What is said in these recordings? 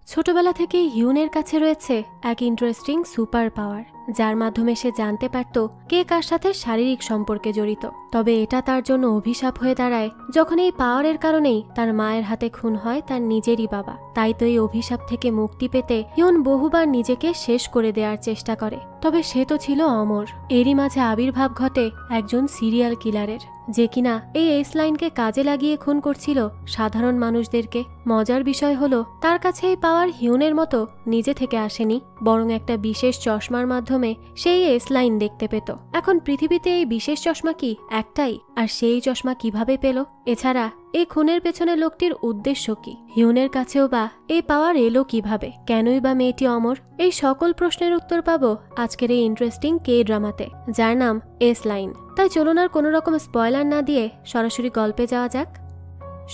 ছোটবেলা থেকেই হিউনের কাছে রয়েছে এক ইন্টারেস্টিং সুপার পাওয়ার, যার মাধ্যমে সে জানতে পারত কে কার সাথে শারীরিক সম্পর্কে জড়িত। তবে এটা তার জন্য অভিশাপ হয়ে দাঁড়ায় যখন এই পাওয়ারের কারণেই তার মায়ের হাতে খুন হয় তার নিজেরই বাবা। তাই তো এই অভিশাপ থেকে মুক্তি পেতে হিউন বহুবার নিজেকে শেষ করে দেওয়ার চেষ্টা করে। তবে সে তো ছিল অমর। এরই মাঝে আবির্ভাব ঘটে একজন সিরিয়াল কিলারের, যে কিনা এই এস লাইনকে কাজে লাগিয়ে খুন করছিল সাধারণ মানুষদেরকে। মজার বিষয় হলো তার কাছে এই পাওয়ার হিউনের মতো নিজে থেকে আসেনি, বরং একটা বিশেষ চশমার মাধ্যমে সেই এস লাইন দেখতে পেত। এখন পৃথিবীতে এই বিশেষ চশমা কি একটাই? আর সেই চশমা কিভাবে পেল? এছাড়া এই খুনের পেছনে লোকটির উদ্দেশ্য কি? হিউনের কাছেও বা এই পাওয়ার এলো কিভাবে? কেনই বা মেয়েটি অমর? এই সকল প্রশ্নের উত্তর পাবো আজকের এই ইন্টারেস্টিং কে ড্রামাতে, যার নাম এস লাইন। তাই চলুন আর কোনো রকম স্পয়লার না দিয়ে সরাসরি গল্পে যাওয়া যাক।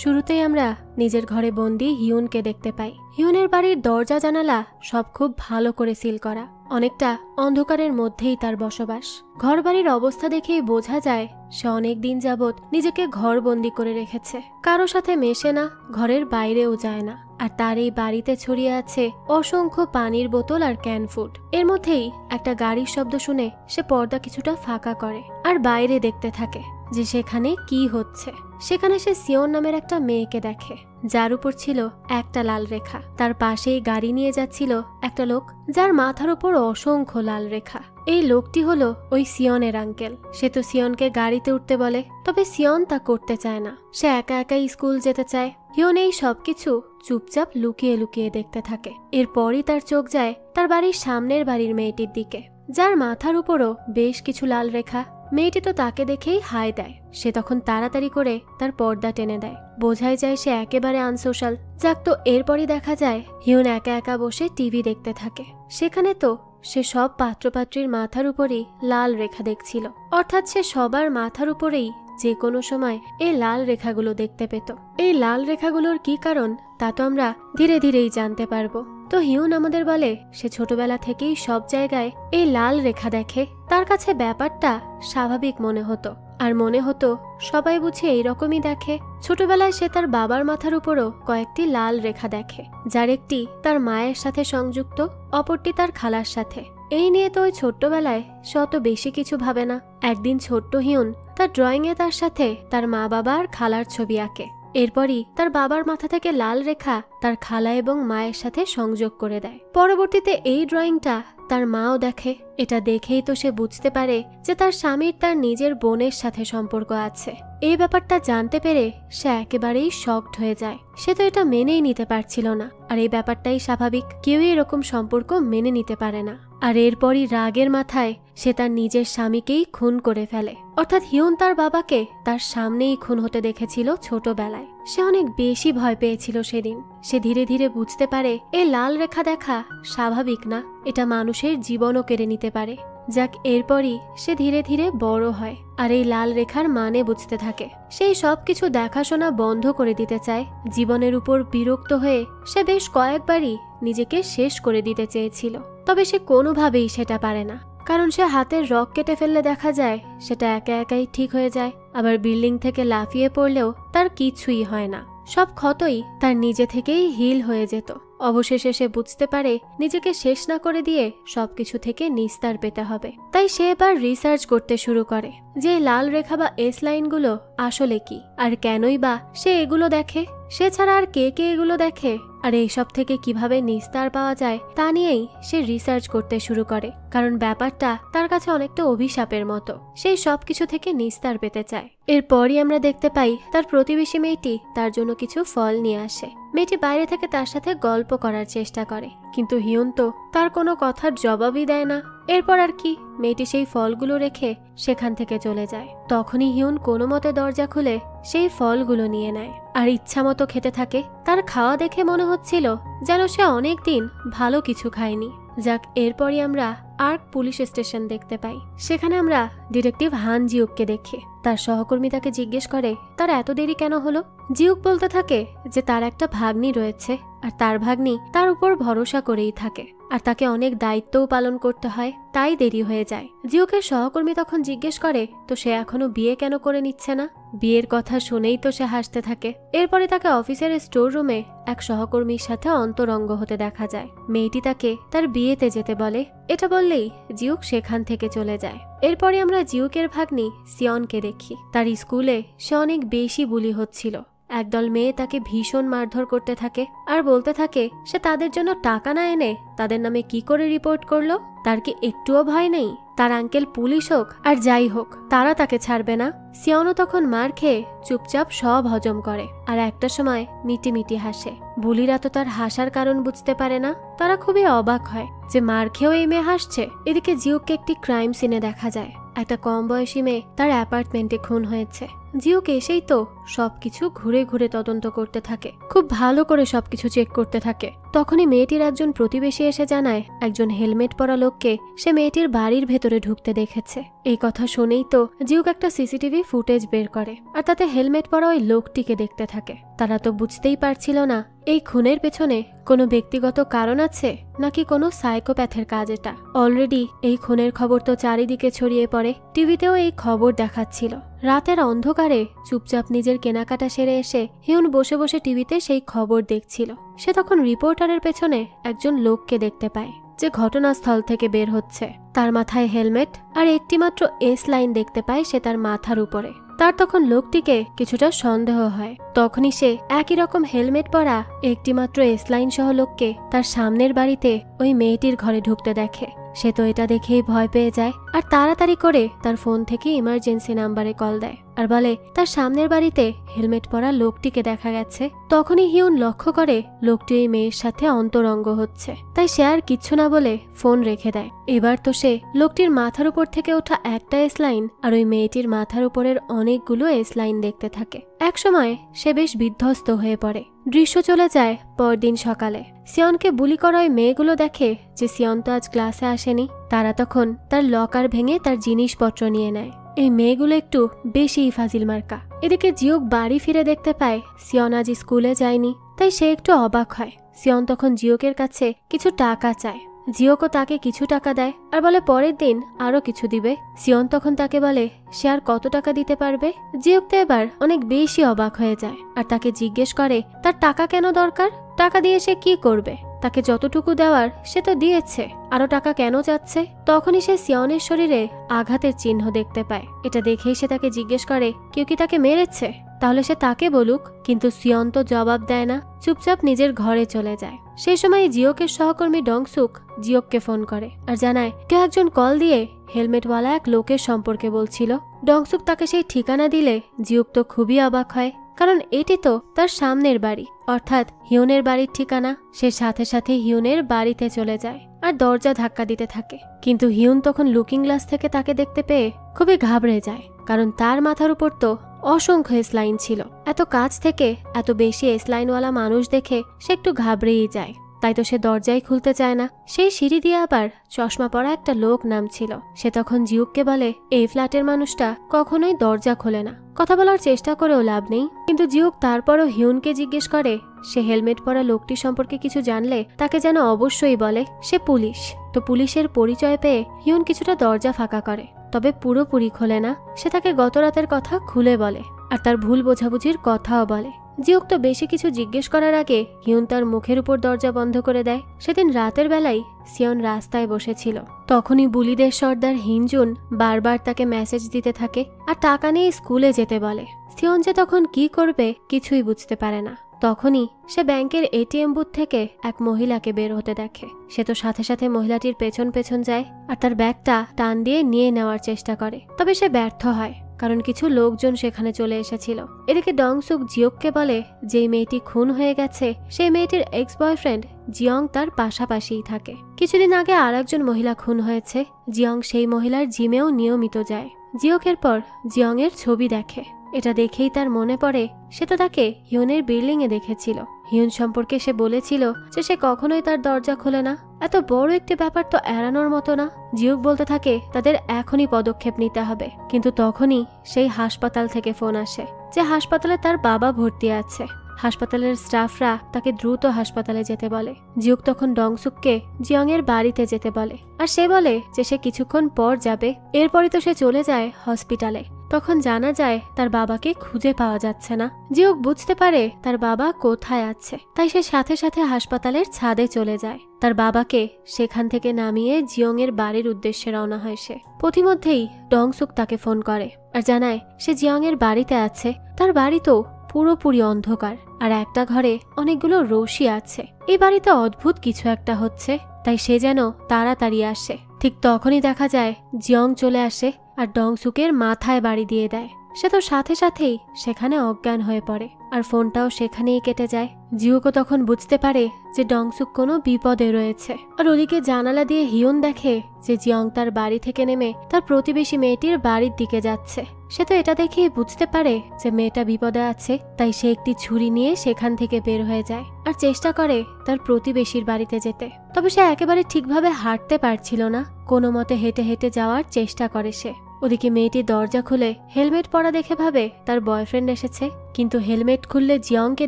শুরুতেই আমরা নিজের ঘরে বন্দি হিউনকে দেখতে পাই। হিউনের বাড়ির দরজা জানালা সব খুব ভালো করে সিল করা, অনেকটা অন্ধকারের মধ্যেই তার বসবাস। ঘর বাড়ির অবস্থা দেখেই বোঝা যায় সে অনেক দিন যাবৎ নিজেকে ঘর বন্দি করে রেখেছে। কারো সাথে মেশে না, ঘরের বাইরেও যায় না। আর তার এই বাড়িতে ছড়িয়ে আছে অসংখ্য পানির বোতল আর ক্যান ফুড। এর মধ্যেই একটা গাড়ির শব্দ শুনে সে পর্দা কিছুটা ফাঁকা করে আর বাইরে দেখতে থাকে যে সেখানে কি হচ্ছে। সেখানে সে সিয়ন নামের একটা মেয়েকে দেখে, যার উপর ছিল একটা লাল রেখা। তার পাশেই গাড়ি নিয়ে যাচ্ছিল একটা লোক, যার মাথার উপর অসংখ্য লাল রেখা। এই লোকটি হলো ওই সিয়নের আঙ্কেল। সে তো সিয়নকে গাড়িতে উঠতে বলে, তবে সিয়ন তা করতে চায় না। সে একা একাই স্কুল যেতে চায়। হিউন এই সবকিছু চুপচাপ লুকিয়ে লুকিয়ে দেখতে থাকে। এরপরই তার চোখ যায় তার বাড়ির সামনের বাড়ির মেয়েটির দিকে, যার মাথার উপরও বেশ কিছু লাল রেখা। মেয়েটি তো তাকে দেখেই হাই দেয়। সে তখন তাড়াতাড়ি করে তার পর্দা টেনে দেয়। বোঝাই যায় সে একেবারে আনসোশ্যাল। যাক, তো এরপরই দেখা যায় হিউন একা একা বসে টিভি দেখতে থাকে। সেখানে তো সে সব পাত্রপাত্রীর মাথার উপরই লাল রেখা দেখছিল, অর্থাৎ সে সবার মাথার উপরেই যে কোনো সময় এই লাল রেখাগুলো দেখতে পেত। এই লাল রেখাগুলোর কি কারণ তা তো আমরা ধীরে ধীরেই জানতে পারবো। তো হিউন আমাদের বলে সে ছোটবেলা থেকেই সব জায়গায় এই লাল রেখা দেখে। তার কাছে ব্যাপারটা স্বাভাবিক মনে হতো, আর মনে হতো সবাই বুঝি এইরকমই দেখে। ছোটবেলায় সে তার বাবার মাথার উপরও কয়েকটি লাল রেখা দেখে, যার একটি তার মায়ের সাথে সংযুক্ত, অপরটি তার খালার সাথে। এই নিয়ে তো ওই ছোট্টবেলায় সে অত বেশি কিছু ভাবে না। একদিন ছোট্ট হিউন তার ড্রয়িংয়ে তার সাথে তার মা বাবা আর খালার ছবি আঁকে। এরপরই তার বাবার মাথা থেকে লাল রেখা তার খালা এবং মায়ের সাথে সংযোগ করে দেয়। পরবর্তীতে এই ড্রয়িংটা তার মাও দেখে। এটা দেখেই তো সে বুঝতে পারে যে তার স্বামীর তার নিজের বোনের সাথে সম্পর্ক আছে। এই ব্যাপারটা জানতে পেরে সে একেবারেই শকড হয়ে যায়। সে তো এটা মেনেই নিতে পারছিল না। আর এই ব্যাপারটাই স্বাভাবিক, কেউই এরকম সম্পর্ক মেনে নিতে পারে না। আর এরপরই রাগের মাথায় সে তার নিজের স্বামীকেই খুন করে ফেলে। অর্থাৎ হিউন তার বাবাকে তার সামনেই খুন হতে দেখেছিল ছোটবেলায়। সে অনেক বেশি ভয় পেয়েছিল সেদিন। সে ধীরে ধীরে বুঝতে পারে এই লাল রেখা দেখা স্বাভাবিক না, এটা মানুষের জীবনও কেড়ে নিতে পারে। যাক, এরপরই সে ধীরে ধীরে বড় হয় আর এই লাল রেখার মানে বুঝতে থাকে। সেই সব কিছু দেখাশোনা বন্ধ করে দিতে চায়। জীবনের উপর বিরক্ত হয়ে সে বেশ কয়েকবারই নিজেকে শেষ করে দিতে চেয়েছিল, তবে সে কোনোভাবেই সেটা পারে না। কারণ সে হাতের রগ কেটে ফেললে দেখা যায় সেটা একা একাই ঠিক হয়ে যায়। আবার বিল্ডিং থেকে লাফিয়ে পড়লেও তার কিছুই হয় না। সব ক্ষতই তার নিজে থেকেই হিল হয়ে যেত। অবশেষে সে বুঝতে পারে নিজেকে শেষ না করে দিয়ে সবকিছু থেকে নিস্তার পেতে হবে। তাই সে এবার রিসার্চ করতে শুরু করে যে লাল রেখা বা এস লাইনগুলো আসলে কি, আর কেনই বা সে এগুলো দেখে। সে ছাড়া আর কে কে এগুলো দেখে, আর এইসব থেকে কিভাবে নিস্তার পাওয়া যায় তা নিয়েই সে রিসার্চ করতে শুরু করে। কারণ ব্যাপারটা তার কাছে অনেকটা অভিশাপের মতো। সেই সবকিছু থেকে নিস্তার পেতে চায়। এরপরই আমরা দেখতে পাই তার প্রতিবেশী মেয়েটি তার জন্য কিছু ফল নিয়ে আসে। মেয়েটি বাইরে থেকে তার সাথে গল্প করার চেষ্টা করে, কিন্তু হিউন তো তার কোনো কথার জবাবই দেয় না। এরপর আর কি, মেয়েটি সেই ফলগুলো রেখে সেখান থেকে চলে যায়। তখনই হিউন কোনো মতে দরজা খুলে সেই ফলগুলো নিয়ে নেয় আর ইচ্ছা মতো খেতে থাকে। তার খাওয়া দেখে মনে হচ্ছিল যেন সে অনেকদিন ভালো কিছু খায়নি। যাক, এরপরই আমরা আর্ক পুলিশ স্টেশন দেখতে পাই। সেখানে আমরা ডিটেকটিভ হান জিউককে দেখি। তার সহকর্মী তাকে জিজ্ঞেস করে তার এত দেরি কেন হলো। জিউক বলতে থাকে যে তার একটা ভাগ্নি রয়েছে আর তার ভাগ্নি তার উপর ভরসা করেই থাকে আর তাকে অনেক দায়িত্বও পালন করতে হয়, তাই দেরি হয়ে যায়। জিউকের সহকর্মী তখন জিজ্ঞেস করে তো সে এখনো বিয়ে কেন করে নিচ্ছে না। বিয়ের কথা শুনেই তো সে হাসতে থাকে। এরপরে তাকে অফিসের স্টোর রুমে এক সহকর্মীর সাথে অন্তরঙ্গ হতে দেখা যায়। মেয়েটি তাকে তার বিয়েতে যেতে বলে। এটা বললেই জিউক সেখান থেকে চলে যায়। এরপরে আমরা জিউকের ভাগ্নি সিয়নকে দেখি। তার স্কুলে সে অনেক বেশি বুলি হচ্ছিল। একদল মেয়ে তাকে ভীষণ মারধর করতে থাকে আর বলতে থাকে সে তাদের জন্য টাকা না এনে তাদের নামে কি করে রিপোর্ট করলো। তার কি একটুও ভয় নেই? তার আঙ্কেল পুলিশ হোক আর যাই হোক তারা তাকে ছাড়বে না। সিয়নও তখন মার খেয়ে চুপচাপ সব হজম করে আর একটা সময় মিটিমিটি হাসে। বুলিরা তো তার হাসার কারণ বুঝতে পারে না। তারা খুবই অবাক হয় যে মার খেয়েও এই মেয়ে হাসছে। এদিকে জিউককে একটি ক্রাইম সিনে দেখা যায়। একটা কম বয়সী মেয়ে তার অ্যাপার্টমেন্টে খুন হয়েছে। জিউক এসেই তো সবকিছু ঘুরে ঘুরে তদন্ত করতে থাকে, খুব ভালো করে সবকিছু চেক করতে থাকে। তখনই মেয়েটির একজন প্রতিবেশী এসে জানায় একজন হেলমেট পরা লোককে সে মেয়েটির বাড়ির ভেতরে ঢুকতে দেখেছে। এই কথা শুনেই তো জিউক একটা সিসিটিভি ফুটেজ বের করে আর তাতে হেলমেট পরা ওই লোকটিকে দেখতে থাকে। তারা তো বুঝতেই পারছিল না এই খুনের পেছনে কোনো ব্যক্তিগত কারণ আছে নাকি কোনো সাইকোপ্যাথের কাজ। এটা অলরেডি এই খুনের খবর তো চারিদিকে ছড়িয়ে পড়ে, টিভিতেও এই খবর দেখাচ্ছিল। রাতের অন্ধকারে চুপচাপ নিজের কেনাকাটা সেরে এসে হিউন বসে বসে টিভিতে সেই খবর দেখছিল। সে তখন রিপোর্টারের পেছনে একজন লোককে দেখতে পায় যে ঘটনাস্থল থেকে বের হচ্ছে। তার মাথায় হেলমেট আর একটিমাত্র এস লাইন দেখতে পায় সে তার মাথার উপরে। তার তখন লোকটিকে কিছুটা সন্দেহ হয়। তখনই সে একই রকম হেলমেট পরা একটিমাত্র এস লাইন সহ লোককে তার সামনের বাড়িতে ওই মেয়েটির ঘরে ঢুকতে দেখে। সে তো এটা দেখেই ভয় পেয়ে যায় আর তাড়াতাড়ি করে তার ফোন থেকে ইমার্জেন্সি নাম্বারে কল দেয় আর বলে তার সামনের বাড়িতে হেলমেট পরা লোকটিকে দেখা গেছে। তখনই হিউন লক্ষ্য করে লোকটি ওই মেয়ের সাথে অন্তরঙ্গ হচ্ছে, তাই সে আর কিচ্ছু না বলে ফোন রেখে দেয়। এবার তো সে লোকটির মাথার উপর থেকে ওঠা একটা এস লাইন আর ওই মেয়েটির মাথার উপরের অনেকগুলো এস লাইন দেখতে থাকে। একসময় সে বেশ বিধ্বস্ত হয়ে পড়ে। দৃশ্য চলে যায় পরদিন সকালে। সিয়নকে বুলি করা ওই মেয়েগুলো দেখে যে সিয়ন তো আজ ক্লাসে আসেনি। তারা তখন তার লকার ভেঙে তার জিনিসপত্র নিয়ে নেয়। এই মেয়েগুলো একটু বেশিই ফাজিল মার্কা। এদিকে জিউক বাড়ি ফিরে দেখতে পায় সিয়ন আজ স্কুলে যায়নি, তাই সে একটু অবাক হয়। সিয়ন তখন জিউকের কাছে কিছু টাকা চায়। জিওকও তাকে কিছু টাকা দেয় আর বলে পরের দিন আরো কিছু দিবে। সিয়ন তখন তাকে বলে সে আর কত টাকা দিতে পারবে। জিওক তো এবার অনেক বেশি অবাক হয়ে যায় আর তাকে জিজ্ঞেস করে তার টাকা কেন দরকার, টাকা দিয়ে সে কি করবে। তাকে যতটুকু দেওয়ার সে তো দিয়েছে, আরো টাকা কেন চাচ্ছে। তখনই সে সিয়নের শরীরে আঘাতের চিহ্ন দেখতে পায়। এটা দেখেই সে তাকে জিজ্ঞেস করে কেউ কি তাকে মেরেছে, তাহলে সে তাকে বলুক। কিন্তু সিয়ন তো জবাব দেয় না, চুপচাপ নিজের ঘরে চলে যায়। সেই সময় জিওকের সহকর্মী ডংসুক জিওককে ফোন করে আর জানায় কেউ একজন কল দিয়ে হেলমেটওয়ালা এক লোকের সম্পর্কে বলছিল। ডংসুক তাকে সেই ঠিকানা দিলে জিওক তো খুবই অবাক হয়, কারণ এটি তো তার সামনের বাড়ি, অর্থাৎ হিউনের বাড়ির ঠিকানা। সে সাথে সাথে হিউনের বাড়িতে চলে যায় আর দরজা ধাক্কা দিতে থাকে। কিন্তু হিউন তখন লুকিং গ্লাস থেকে তাকে দেখতে পেয়ে খুবই ঘাবড়ে যায়, কারণ তার মাথার উপর তো অসংখ্য এস লাইন ছিল। এত কাছ থেকে এত বেশি এস লাইনওয়ালা মানুষ দেখে সে একটু ঘাবড়েই যায়। তাই তো সে দরজাই খুলতে চায় না। সেই সিঁড়ি দিয়ে আবার চশমা পরা একটা লোক নামছিল। সে তখন জিউককে বলে এই ফ্ল্যাটের মানুষটা কখনোই দরজা খোলে না, কথা বলার চেষ্টা করেও লাভ নেই। কিন্তু জিউক তারপরও হিউনকে জিজ্ঞেস করে সে হেলমেট পরা লোকটি সম্পর্কে কিছু জানলে তাকে যেন অবশ্যই বলে সে পুলিশ। তো পুলিশের পরিচয় পেয়ে হিউন কিছুটা দরজা ফাঁকা করে, তবে পুরোপুরি খোলে না। সে তাকে গত রাতের কথা খুলে বলে আর তার ভুল বোঝাবুঝির কথাও বলে। জিউক তো বেশি কিছু জিজ্ঞেস করার আগে হিউন তার মুখের উপর দরজা বন্ধ করে দেয়। সেদিন রাতের বেলায় সিয়ন রাস্তায় বসেছিল। তখনই বুলিদের সর্দার হিনজুন বারবার তাকে মেসেজ দিতে থাকে আর টাকা নিয়ে স্কুলে যেতে বলে। সিয়ন যে তখন কি করবে কিছুই বুঝতে পারে না। তখনই সে ব্যাংকের এটিএম বুথ থেকে এক মহিলাকে বের হতে দেখে। সে তো সাথে সাথে মহিলাটির পেছন পেছন যায় আর তার ব্যাগটা টান দিয়ে নিয়ে নেওয়ার চেষ্টা করে, তবে সে ব্যর্থ হয়, কারণ কিছু লোকজন সেখানে চলে এসেছিল। এদিকে ডংসুক জিওককে বলে যে মেয়েটি খুন হয়ে গেছে সেই মেয়েটির এক্স বয়ফ্রেন্ড জিয়ং তার পাশাপাশিই থাকে। কিছুদিন আগে আর একজন মহিলা খুন হয়েছে। জিয়ং সেই মহিলার জিমেও নিয়মিত যায়। জিওকের পর জিয়ং এর ছবি দেখে। এটা দেখেই তার মনে পড়ে সে তো তাকে হিউনের বিল্ডিং এ দেখেছিল। হিউন সম্পর্কে সে বলেছিল যে সে কখনোই তার দরজা খোলে না। এত বড় একটি ব্যাপার তো এড়ানোর মতো না। জিউক বলতে থাকে তাদের এখনই পদক্ষেপ নিতে হবে, কিন্তু তখনই সেই হাসপাতাল থেকে ফোন আসে যে হাসপাতালে তার বাবা ভর্তি আছে। হাসপাতালের স্টাফরা তাকে দ্রুত হাসপাতালে যেতে বলে। জিউক তখন ডংসুককে জিয়ং এর বাড়িতে যেতে বলে, আর সে বলে যে সে কিছুক্ষণ পর যাবে। এরপরই তো সে চলে যায় হসপিটালে। তখন জানা যায় তার বাবাকে খুঁজে পাওয়া যাচ্ছে না। জিউক বুঝতে পারে তার বাবা কোথায় আছে, তাই সে সাথে সাথে হাসপাতালের ছাদে চলে যায়। তার বাবাকে সেখান থেকে নামিয়ে জিয়ং এর বাড়ির উদ্দেশ্যে রওনা হয় সে। পথিমধ্যেই ডংসুক তাকে ফোন করে আর জানায় সে জিয়ং এর বাড়িতে আছে। তার বাড়ি তো পুরোপুরি অন্ধকার, আর একটা ঘরে অনেকগুলো রশি আছে। এই বাড়িতে অদ্ভুত কিছু একটা হচ্ছে, তাই সে যেন তাড়াতাড়ি আসে। ঠিক তখনই দেখা যায় জিয়ং চলে আসে আর ডংসুকের মাথায় বাড়ি দিয়ে দেয়। সে তো সাথে সাথেই সেখানে অজ্ঞান হয়ে পড়ে, আর ফোনটাও সেখানেই কেটে যায়। জিউকও তখন বুঝতে পারে যে ডংসুক কোনো বিপদে রয়েছে। আর ওদিকে জানালা দিয়ে হিউন দেখে যে জিয়ং তার বাড়ি থেকে নেমে তার প্রতিবেশী মেয়েটির বাড়ির দিকে যাচ্ছে। সে তো এটা দেখেই বুঝতে পারে যে মেয়েটা বিপদে আছে, তাই সে একটি ছুরি নিয়ে সেখান থেকে বের হয়ে যায় আর চেষ্টা করে তার প্রতিবেশীর বাড়িতে যেতে। তবে সে একেবারে ঠিকভাবে হাঁটতে পারছিল না। কোনো মতে হেঁটে হেঁটে যাওয়ার চেষ্টা করে সে। ওদিকে মেয়েটি দরজা খুলে হেলমেট পরা দেখে ভাবে তার বয়ফ্রেন্ড এসেছে, কিন্তু হেলমেট খুললে জিয়ংকে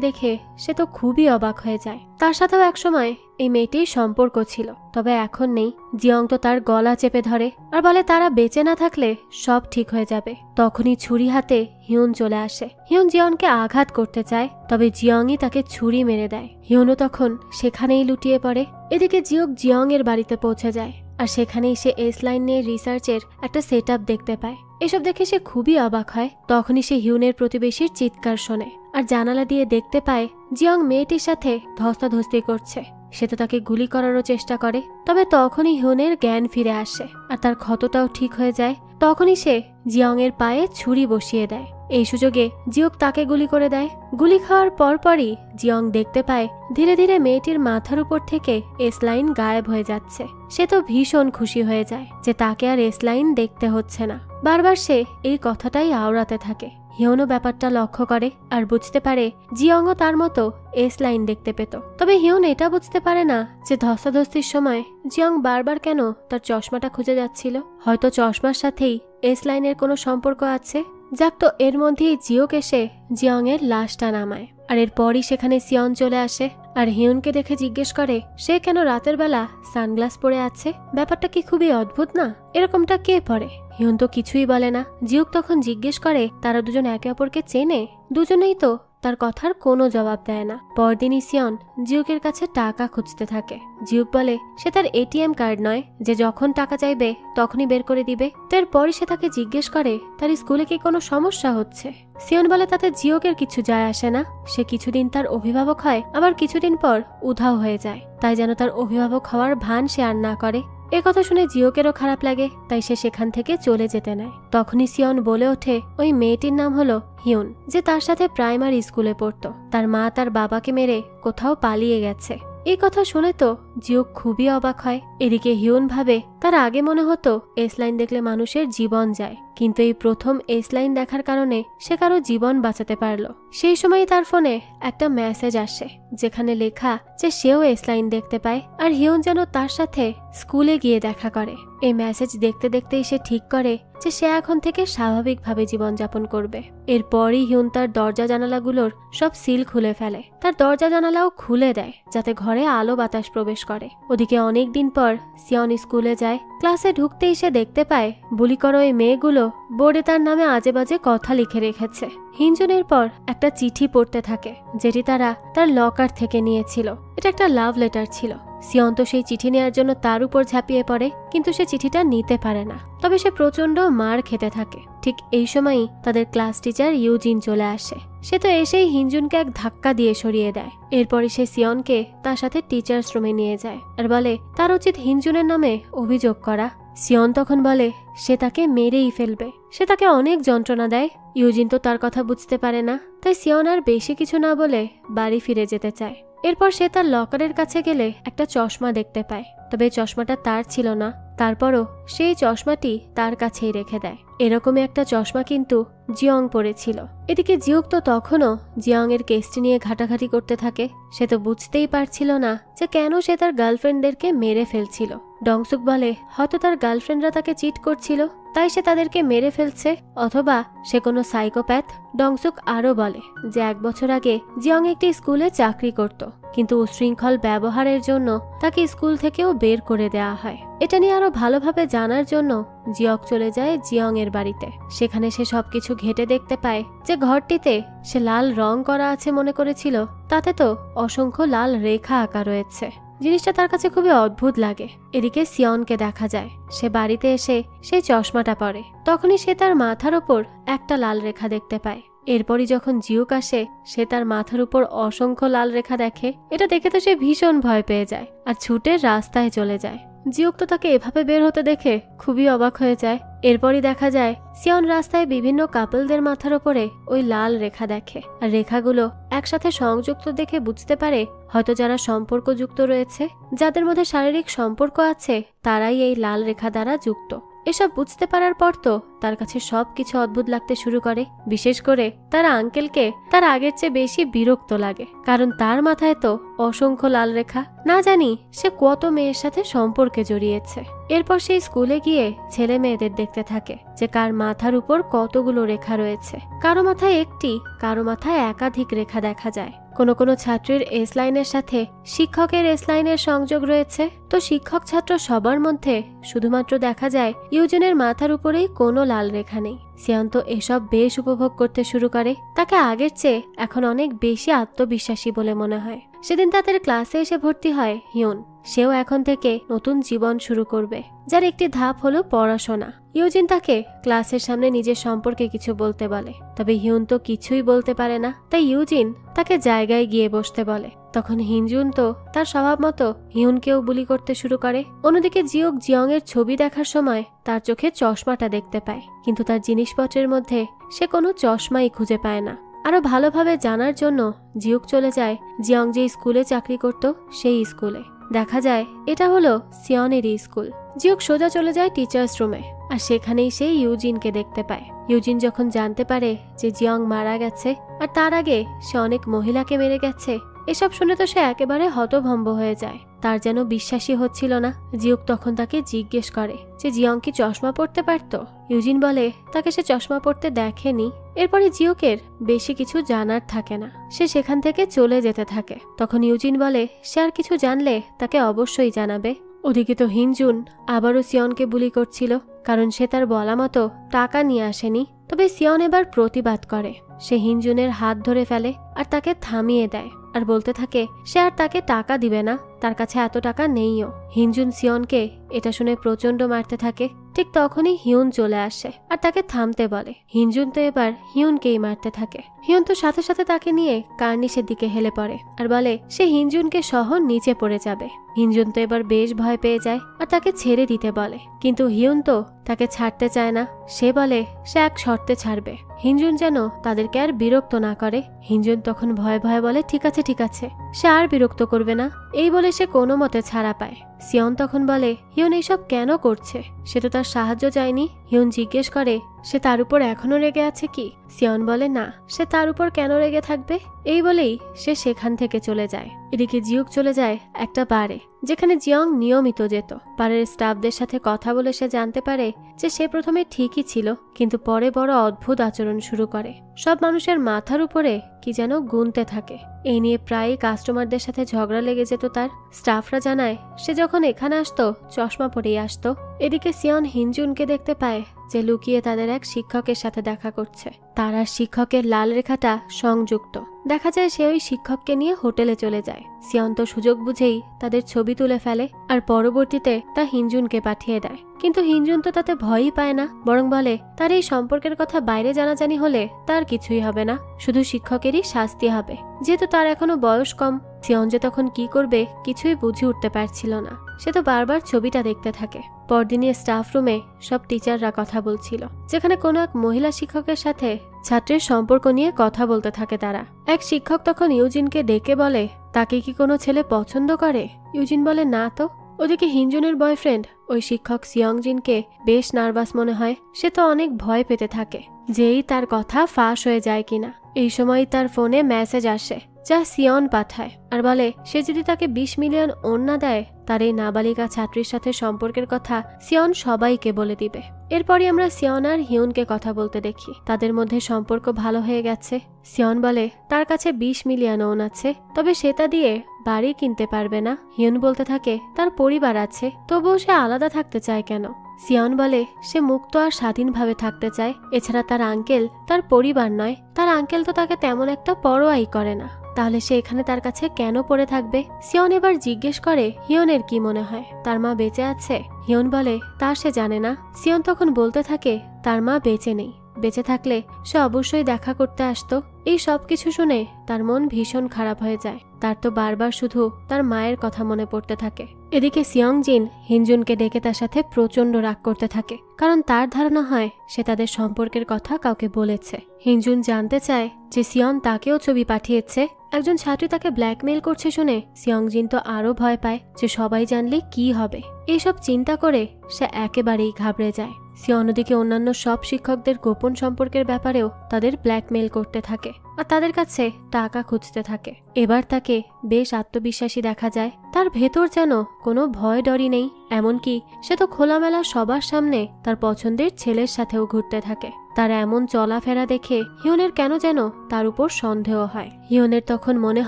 দেখে সে তো খুবই অবাক হয়ে যায়। তার সাথেও একসময় এই মেয়েটির সম্পর্ক ছিল, তবে এখন নেই। জিয়ং তো তার গলা চেপে ধরে আর বলে তারা বেঁচে না থাকলে সব ঠিক হয়ে যাবে। তখনই ছুরি হাতে হিউন চলে আসে। হিউন জিয়ংকে আঘাত করতে চায়, তবে জিয়ংই তাকে ছুরি মেরে দেয়। হিউনও তখন সেখানেই লুটিয়ে পড়ে। এদিকে জিউক জিয়ং এর বাড়িতে পৌঁছে যায়, আর সেখানেই সে এস লাইন নিয়ে রিসার্চের একটা সেটআপ দেখতে পায়। এসব দেখে সে খুবই অবাক হয়। তখনই সে হিউনের প্রতিবেশীর চিৎকার শোনে আর জানালা দিয়ে দেখতে পায় জিয়ং মেয়েটির সাথে ধস্তাধস্তি করছে। সে তো তাকে গুলি করারও চেষ্টা করে, তবে তখনই হিউনের জ্ঞান ফিরে আসে আর তার ক্ষতটাও ঠিক হয়ে যায়। তখনই সে জিয়ং এর পায়ে ছুরি বসিয়ে দেয়। এই সুযোগে জিউক তাকে গুলি করে দেয়। গুলি খাওয়ার পরপরই জিয়ং দেখতে পায় ধীরে ধীরে মেয়েটির মাথার উপর থেকে এস লাইন গায়েব হয়ে যাচ্ছে। সে তো ভীষণ খুশি হয়ে যায় যে তাকে আর এস লাইন দেখতে হচ্ছে না। বারবার সে এই কথাটাই আওড়াতে থাকে। হিউনও ব্যাপারটা লক্ষ্য করে আর বুঝতে পারে জিয়ংও তার মতো এস লাইন দেখতে পেত। তবে হিউন এটা বুঝতে পারে না যে ধস্তাধস্তির সময় জিয়ং বারবার কেন তার চশমাটা খুঁজে যাচ্ছিল। হয়তো চশমার সাথেই এস লাইনের কোনো সম্পর্ক আছে। যাক, তো এর মধ্যেই জিউক এসে জিয়ং এর লাশটা নামায়, আর এরপরই সেখানে সিয়ন চলে আসে আর হিউনকে দেখে জিজ্ঞেস করে সে কেন রাতের বেলা সানগ্লাস পরে আছে। ব্যাপারটা কি খুবই অদ্ভুত না? এরকমটা কে পরে? হিউন তো কিছুই বলে না। জিউক তখন জিজ্ঞেস করে তারা দুজন একে অপরকে চেনে। দুজনেই তো তার কথার কোনো জবাব দেয় না। পরদিনই সিয়ন জিউকের কাছে টাকা খুঁজতে থাকে। জিউক বলে সে তার এটিএম কার্ড নয় যে যখন টাকা চাইবে তখনই বের করে দিবে। এরপরই সে তাকে জিজ্ঞেস করে তার স্কুলে কি কোনো সমস্যা হচ্ছে। সিয়ন বলে তাতে জিউকের কিছু যায় আসে না। সে কিছুদিন তার অভিভাবক হয়, আবার কিছুদিন পর উধাও হয়ে যায়। তাই যেন তার অভিভাবক হওয়ার ভান সে আর না করে। এ কথা শুনে জিউকেরও খারাপ লাগে, তাই সে সেখান থেকে চলে যেতে নেয়। তখনই সিয়ন বলে ওঠে ওই মেয়েটির নাম হলো হিউন, যে তার সাথে প্রাইমারি স্কুলে পড়তো। তার মা তার বাবাকে মেরে কোথাও পালিয়ে গেছে। এই কথা শুনে তো জিউক খুবই অবাক হয়। এদিকে হিউন ভাবে তার আগে মনে হতো এস লাইন দেখলে মানুষের জীবন যায়, কিন্তু এই প্রথম এস লাইন দেখার কারণে সে কারো জীবন বাঁচাতে পারলো। সেই সময় তার ফোনে একটা মেসেজ আসে যেখানে লেখা যে সেও এস লাইন দেখতে পায় আর হিউন যেন তার সাথে স্কুলে গিয়ে দেখা করে। এই মেসেজ দেখতে দেখতেই সে ঠিক করে যে সে এখন থেকে স্বাভাবিকভাবে জীবনযাপন করবে। এরপরই হিউন তার দরজা জানালাগুলোর সব সিল খুলে ফেলে। তার দরজা জানালাও খুলে দেয় যাতে ঘরে আলো বাতাস প্রবেশ করে। ওদিকে অনেক দিন পর সিয়ন স্কুলে যায়। ক্লাসে ঢুকতেই সে দেখতে পায় বুলি করো এই মেয়েগুলো বোর্ডে তার নামে আজে বাজে কথা লিখে রেখেছে। হিঞ্জনের পর একটা চিঠি পড়তে থাকে যেটি তারা তার লকার থেকে নিয়েছিল। এটা একটা লাভ লেটার ছিল। সিয়ন তো সেই চিঠি নেওয়ার জন্য তার উপর ঝাঁপিয়ে পড়ে, কিন্তু সে চিঠিটা নিতে পারে না। তবে সে প্রচন্ড মার খেতে থাকে। ঠিক এই সময়ই তাদের ক্লাস টিচার ইউজিন চলে আসে। সে তো এসেই হিঞ্জুনকে এক ধাক্কা দিয়ে সরিয়ে দেয়। এরপরে সে সিয়নকে তার সাথে টিচার্স রুমে নিয়ে যায় আর বলে তার উচিত হিঞ্জুনের নামে অভিযোগ করা। সিয়ন তখন বলে সে তাকে মেরেই ফেলবে। সে তাকে অনেক যন্ত্রণা দেয়। ইউজিন তো তার কথা বুঝতে পারে না, তাই সিয়ন আর বেশি কিছু না বলে বাড়ি ফিরে যেতে চায়। এরপর সে তার লকারের কাছে গেলে একটা চশমা দেখতে পায়, তবে চশমাটা তার ছিল না। তারপরও সেই চশমাটি তার কাছেই রেখে দেয়। এরকমই একটা চশমা কিন্তু জিয়ং পরেছিল। এদিকে জিউক তো তখনও জিয়ং এর কেসটি নিয়ে ঘাটাঘাটি করতে থাকে। সে তো বুঝতেই পারছিল না যে কেন সে তার গার্লফ্রেন্ডদেরকে মেরে ফেলছিল। ডংসুক বলে হয়তো তার গার্লফ্রেন্ডরা তাকে চিট করছিল, তাই সে তাদেরকে মেরে ফেলছে, অথবা সে কোনো সাইকোপ্যাথ। ডংসুক আরও বলে যে 1 বছর আগে জিয়ং একটি স্কুলে চাকরি করত, কিন্তু উশৃঙ্খল ব্যবহারের জন্য তাকে স্কুল থেকেও বের করে দেওয়া হয়। এটা নিয়ে আরো ভালোভাবে জানার জন্য জিয়ক চলে যায় জিয়ং এর বাড়িতে। সেখানে সে সবকিছু ঘেটে দেখতে পায় যে ঘরটিতে সে লাল রং করা আছে মনে করেছিল, তাতে তো অসংখ্য লাল রেখা আঁকা রয়েছে। জিনিসটা তার কাছে খুবই অদ্ভুত লাগে। এদিকে সিয়নকে দেখা যায়, সে বাড়িতে এসে সেই চশমাটা পরে। তখনই সে তার মাথার ওপর একটা লাল রেখা দেখতে পায়। এরপরই যখন জিউক আসে, সে তার মাথার উপর অসংখ্য লাল রেখা দেখে। এটা দেখে তো সে ভীষণ ভয় পেয়ে যায় আর ছুটে রাস্তায় চলে যায়। জিউক তো তাকে এভাবে বের হতে দেখে খুবই অবাক হয়ে যায়। এরপরই দেখা যায় সিয়ন রাস্তায় বিভিন্ন কাপলদের মাথার ওপরে ওই লাল রেখা দেখে, আর রেখাগুলো একসাথে সংযুক্ত দেখে বুঝতে পারে হয়তো যারা সম্পর্কযুক্ত রয়েছে, যাদের মধ্যে শারীরিক সম্পর্ক আছে, তারাই এই লাল রেখা দ্বারা যুক্ত। এসব বুঝতে পারার পর তো তার কাছে সবকিছু অদ্ভুত লাগতে শুরু করে। বিশেষ করে তার আঙ্কেলকে তার আগের চেয়ে বেশি বিরক্ত লাগে, কারণ তার মাথায় তো অসংখ্য লাল রেখা। না জানি সে কত মেয়ের সাথে সম্পর্কে জড়িয়েছে। এরপর সেই স্কুলে গিয়ে ছেলে মেয়েদের দেখতে থাকে যে কার মাথার উপর কতগুলো রেখা রয়েছে। কারো মাথায় একটি, কারো মাথায় একাধিক রেখা দেখা যায়। কোনো কোনো ছাত্রীর এস লাইনের সাথে শিক্ষকের এস লাইনের সংযোগ রয়েছে। তো শিক্ষক ছাত্র সবার মধ্যে শুধুমাত্র দেখা যায় ইউজিনের মাথার উপরেই কোনো লাল রেখা নেই। সিয়ন তো এসব বেশ উপভোগ করতে শুরু করে। তাকে আগের চেয়ে এখন অনেক বেশি আত্মবিশ্বাসী বলে মনে হয়। সেদিন তাদের ক্লাসে এসে ভর্তি হয় হিউন। সেও এখন থেকে নতুন জীবন শুরু করবে, যার একটি ধাপ হলো পড়াশোনা। ইউজিন তাকে ক্লাসের সামনে নিজের সম্পর্কে কিছু বলতে বলে, তবে হিউন তো কিছুই বলতে পারে না। তাই ইউজিন তাকে জায়গায় গিয়ে বসতে বলে। তখন হিনজুন তো তার স্বভাব মতো হিউনকেও বুলি করতে শুরু করে। অন্যদিকে জিওক জিয়ং এর ছবি দেখার সময় তার চোখে চশমাটা দেখতে পায়, কিন্তু তার জিনিসপত্রের মধ্যে সে কোনো চশমাই খুঁজে পায় না। আরো ভালোভাবে জানার জন্য জিওক চলে যায় জিয়ং যে স্কুলে চাকরি করত সেই স্কুলে। দেখা যায় এটা হলো সিয়নেরই স্কুল। জিওক সোজা চলে যায় টিচার্স রুমে, আর সেখানেই সে ইউজিনকে দেখতে পায়। ইউজিন যখন জানতে পারে যে জিয়ং মারা গেছে আর তার আগে সে অনেক মহিলাকে মেরে গেছে, এসব শুনে তো সে একেবারে হতভম্ব হয়ে যায়। তার যেন বিশ্বাসই হচ্ছিল না। জিওক তখন তাকে জিজ্ঞেস করে যে জিয়ং কি চশমা পরতে পারত। ইউজিন বলে তাকে সে চশমা পরতে দেখেনি। এরপরে জিওকের বেশি কিছু জানার থাকে না, সে সেখান থেকে চলে যেতে থাকে। তখন ইউজিন বলে সে আর কিছু জানলে তাকে অবশ্যই জানাবে। ওদিকে তো হিনজুন আবারও সিয়নকে বুলি করছিল, কারণ সে তার বলা মতো টাকা নিয়ে আসেনি। তবে সিয়ন এবার প্রতিবাদ করে। সে হিনজুনের হাত ধরে ফেলে আর তাকে থামিয়ে দেয়, আর বলতে থাকে সে আর তাকে টাকা দিবে না, তার কাছে এত টাকা নেইও। হিনজুন সিয়নকে এটা শুনে প্রচন্ড মারতে থাকে। ঠিক তখনই হিউন চলে আসে আর তাকে থামতে বলে। হিনজুন তো এবার হিউনকেই মারতে থাকে। হিউন তো সাথে সাথে তাকে নিয়ে কার্নিশের দিকে হেলে পড়ে আর বলে সে হিনজুনকে সহ নিচে পড়ে যাবে। হিনজুন তো এবার বেশ ভয় পেয়ে যায় আর তাকে ছেড়ে দিতে বলে, কিন্তু হিউন তো তাকে ছাড়তে চায় না। সে বলে সে এক শর্তে ছাড়বে, হিনজুন যেন তাদেরকে আর বিরক্ত না করে। হিনজুন তখন ভয়ে ভয়ে বলে ঠিক আছে ঠিক আছে, সে আর বিরক্ত করবে না। এই বলে সে কোনো মতে ছাড়া পায়। সিয়ন তখন বলে হিউন এইসব কেন করছে, সে তো তার সাহায্য চায়নি। হিউন জিজ্ঞেস করে সে তার উপর এখনো রেগে আছে কি। সিয়ন বলে না, সে তার উপর কেন রেগে থাকবে। এই বলেই সে সেখান থেকে চলে যায়। এদিকে জিউক চলে যায় একটা বারে, যেখানে জিয়ং নিয়মিত যেত। বারের স্টাফদের সাথে কথা বলে সে জানতে পারে যে সে প্রথমে ঠিকই ছিল, কিন্তু পরে বড় অদ্ভুত আচরণ শুরু করে। সব মানুষের মাথার উপরে কি যেন গুনতে থাকে। এই নিয়ে প্রায়ই কাস্টমারদের সাথে ঝগড়া লেগে যেত তার। স্টাফরা জানায় সে যখন এখানে আসতো চশমা পরেই আসতো। এদিকে সিয়ন হিনজুনকে দেখতে পায় যে লুকিয়ে তাদের এক শিক্ষকের সাথে দেখা করছে। তার আর শিক্ষকের লাল রেখাটা সংযুক্ত। দেখা যায় সে ওই শিক্ষককে নিয়ে হোটেলে চলে যায়। সিয়ন তো সুযোগ বুঝেই তাদের ছবি তুলে ফেলে আর পরবর্তীতে তা হিনজুনকে পাঠিয়ে দেয়। কিন্তু হিনজুন তো তাতে ভয়ই পায় না, বরং বলে তার এই সম্পর্কের কথা বাইরে জানাজানি হলে তার কিছুই হবে না, শুধু শিক্ষকেরই শাস্তি হবে, যেহেতু তার এখনো বয়স কম। সিয়ন যে তখন কি করবে কিছুই বুঝে উঠতে পারছিল না। সে তো বারবার ছবিটা দেখতে থাকে। পরদিনই স্টাফ রুমে সব টিচাররা কথা বলছিল, যেখানে কোনো এক মহিলা শিক্ষকের সাথে ছাত্রের সম্পর্ক নিয়ে কথা বলতে থাকে তারা। এক শিক্ষক তখন ইউজিনকে ডেকে বলে তাকে কি কোনো ছেলে পছন্দ করে। ইউজিন বলে না তো। ওদিকে হিনজুনের বয়ফ্রেন্ড ওই শিক্ষক সিয়ংজিনকে বেশ নার্ভাস মনে হয়। সে তো অনেক ভয় পেতে থাকে যেই তার কথা ফাঁস হয়ে যায় কিনা। এই সময় তার ফোনে মেসেজ আসে যা সিয়ন পাঠায় আর বলে সে যদি তাকে 20 মিলিয়ন ওড়না দেয় তার এই নাবালিকা ছাত্রীর সাথে সম্পর্কের কথা সিয়ন সবাইকে বলে দিবে। এরপরই আমরা সিয়ন আর হিউনকে কথা বলতে দেখি। তাদের মধ্যে সম্পর্ক ভালো হয়ে গেছে। সিয়ন বলে তার কাছে 20 মিলিয়ন ওন আছে, তবে সে তা দিয়ে বাড়ি কিনতে পারবে না। হিউন বলতে থাকে তার পরিবার আছে, তবুও সে আলাদা থাকতে চায় কেন। সিয়ন বলে সে মুক্ত আর স্বাধীনভাবে থাকতে চায়। এছাড়া তার আঙ্কেল তার পরিবার নয়, তার আঙ্কেল তো তাকে তেমন একটা পরোয়াই করে না, তাহলে সে এখানে তার কাছে কেন পড়ে থাকবে। সিয়ন এবার জিজ্ঞেস করে হিয়নের কি মনে হয়, তার মা বেঁচে আছে। হিয়ন বলে তা সে জানে না। সিয়ন তখন বলতে থাকে তার মা বেঁচে নেই, বেঁচে থাকলে সে অবশ্যই দেখা করতে আসতো। এই সব কিছু শুনে তার মন ভীষণ খারাপ হয়ে যায়। তার তো বারবার শুধু তার মায়ের কথা মনে পড়তে থাকে। এদিকে সিয়ংজিন হিনজুনকে ডেকে তার সাথে প্রচন্ড রাগ করতে থাকে, কারণ তার ধারণা হয় সে তাদের সম্পর্কের কথা কাউকে বলেছে। হিনজুন জানতে চায় যে সিয়ন তাকেও ছবি পাঠিয়েছে। একজন ছাত্রী তাকে ব্ল্যাকমেইল করছে শুনে সিয়ংজিন তো আরো ভয় পায় যে সবাই জানলে কি হবে। এইসব চিন্তা করে সে একেবারেই ঘাবড়ে যায়। সিয়ন ওদিকে অন্যান্য সব শিক্ষকদের গোপন সম্পর্কের ব্যাপারেও তাদের ব্ল্যাকমেইল করতে থাকে আর তাদের কাছে টাকা খুঁজতে থাকে। এবার তাকে বেশ আত্মবিশ্বাসী দেখা যায়। তার ভেতর যেন কোনো ভয় ডরই নেই। এমনকি সে তো খোলামেলা সবার সামনে তার পছন্দের ছেলের সাথেও ঘুরতে থাকে। তার এমন চলাফেরা দেখে হিউনের কেন যেন তার উপর সন্দেহ হয়। হিউনের তখন মনে